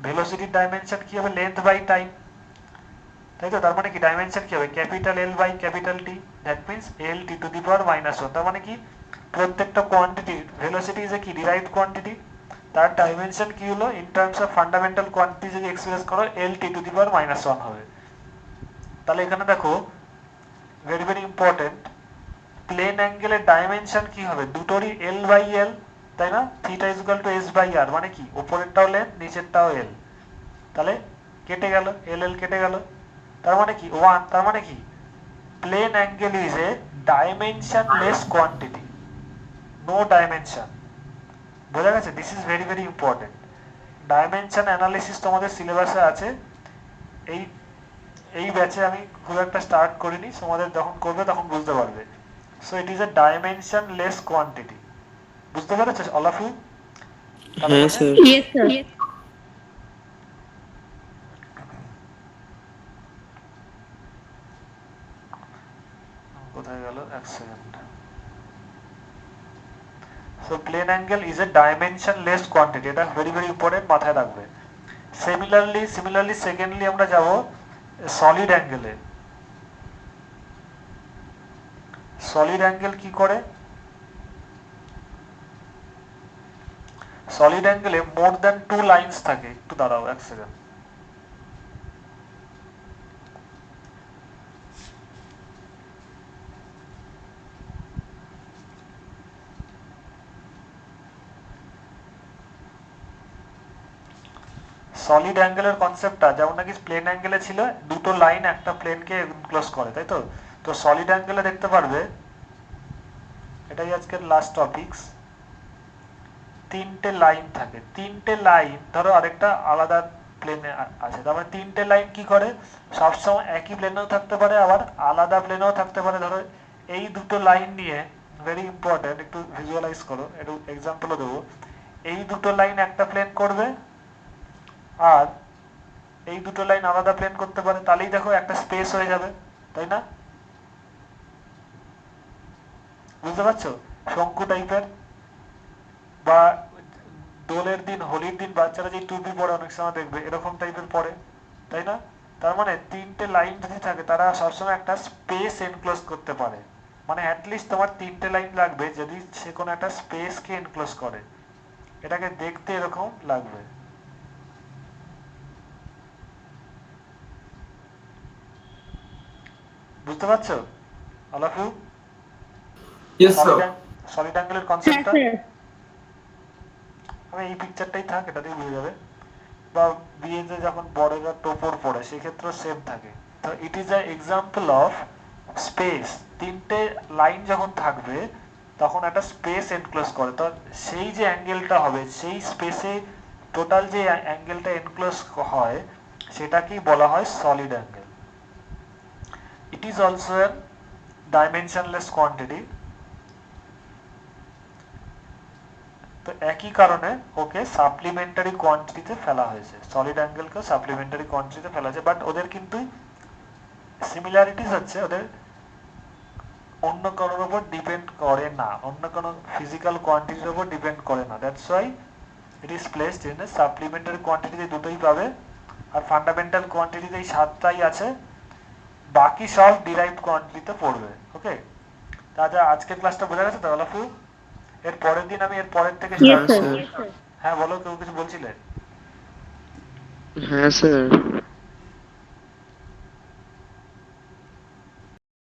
ভেলোসিটির ডাইমেনশন কি হবে লেন্থ বাই টাইম, তাই তো? তার মানে কি ডাইমেনশন কি হবে capital L by capital T, that means L T to the power -1, তার মানে কি প্রত্যেকটা কোয়ান্টিটি, ভেলোসিটি ইজ এ কি ডিরাইভড কোয়ান্টিটি, তার ডাইমেনশন কি হলো in terms of fundamental quantity যদি এক্সপ্রেস করো এল টি টু দি পাওয়ার -1 হবে। তাহলে এখানে দেখো ভেরি ভেরি ইম্পর্টেন্ট, প্লেন অ্যাঙ্গেলের ডাইমেনশন কি হবে, দুটোরই এল বাই এল, তাই না? Theta is equal to S by R, মানে কি উপরেরটাও লেন্থ নিচেরটাও এল, তাহলে কেটে গেল এল এল কেটে গেল, তার মানে কি 1, তার মানে কি plane angle is a dimensionless quantity, no dimension. বোঝা গেছে? This is very very important, dimension analysis তোমাদের সিলেবাসে আছে, এই এই ব্যাচে আমি খুব একটা স্টার্ট করিনি, তোমাদের যখন করবে তখন বুঝতে পারবে। So it is a dimensionless quantity, বুঝতে পেরেছো অল অফ ইউ? হ্যাঁ স্যার। Yes, sir. কোথায় গেল, এক second. So plane angle is a dimensionless quantity, এটা ভেরি ভেরি ইম্পর্টেন্ট, মাথায় রাখবে। সিমিলারলি সেকেন্ডলি আমরা যাব সলিড অ্যাঙ্গেলে। সলিড অ্যাঙ্গেল কি করে? সলিড অ্যাঙ্গেলে মোর দ্যান 2 লাইনস থাকে। একটু দাঁড়াও এক সেকেন্ড। সলিড অ্যাঙ্গেলের কনসেপ্টটা যেমন নাকি প্লেন অ্যাঙ্গেলে ছিল, দুটো লাইন একটা প্লেনকে এনক্লোজ করে, তাই তো? তো সলিড অ্যাঙ্গেলে দেখতে পারবে, এটাই আজকের লাস্ট টপিকস, তিনটে লাইন থাকে। তিনটে লাইন ধরো আরেকটা আলাদা প্লেনে আছে, তার মানে তিনটে লাইন কি করে, সবসময় একই প্লেনেও থাকতে পারে আবার আলাদা প্লেনেও থাকতে পারে। ধরো এই দুটো লাইন নিয়ে, ভেরি ইম্পর্টেন্ট, একটু ভিজুয়ালাইজ করো, একটু এক্সাম্পলও দেবো। এই দুটো লাইন একটা প্লেন করবে আর এই দুটো লাইন আলাদা প্লেন করতে পারে, তাহলেই দেখো একটা স্পেস হয়ে যাবে, তাই না? বুঝতে পারছো? শঙ্কু টাইপের, বা দোলের দিন, হোলির দিন বাচ্চারা যে টুপি পরে অনেক সময় দেখবে এরকম টাইপের পরে, তাই না? তার মানে তিনটে লাইন যদি থাকে তারা সবসময় একটা স্পেস এনক্লোজ করতে পারে। মানে অ্যাটলিস্ট তোমার তিনটে লাইন লাগবে যদি সে কোনো একটা স্পেসকে এনক্লোজ করে, এটাকে দেখতে এরকম লাগবে। বুঝতে পারছো all of you? Yes, sir. Solid অ্যাঙ্গেলের Yes, কনসেপ্টটা sir. আমি এই পিকচারটাই থাক, এটাতেই বুঝে যাবে। বা বিয়েতে যখন বড়রা টোপর পড়ে সেক্ষেত্রেও সেম থাকে। তো it is a example of speech. তিনটে লাইন যখন থাকবে তখন একটা স্পেস এনক্লোজ করে, তো সেই যে অ্যাঙ্গেলটা হবে সেই স্পেসে টোটাল যে অ্যাঙ্গেলটা এনক্লোজ হয় সেটাকেই বলা হয় solid angle. It is also N dimensionless quantity. তো একই কারণে ওকে সাপ্লিমেন্টারি কোয়ান্টিটিতে ফেলা হয়েছে, সলিড অ্যাঙ্গেলকে সাপ্লিমেন্টারি কোয়ান্টিটিতে ফেলা হয়েছে। বাট ওদের কিন্তু সিমিলারিটিস হচ্ছে, ওদের অন্য কারোর উপর ডিপেন্ড করে না, অন্য কোনো ফিজিক্যাল কোয়ান্টিটির উপর ডিপেন্ড করে না। That's why it is placed in a supplementary কোয়ান্টিটিতে দুটোই পাবে, আর ফান্ডামেন্টাল কোয়ান্টিটিতে এই 7টাই আছে, বাকি সব ডিরাইভড কোয়ান্টিটিতে পড়বে। ওকে, তাহলে আজকের ক্লাসটা বোঝা গেছে তো অল অফ ইউ? এর পরের দিন আমি এর পরের থেকে Yes, স্টার্ট sir. করব। হ্যাঁ বলো, কেউ কিছু বলছিলে? হ্যাঁ স্যার।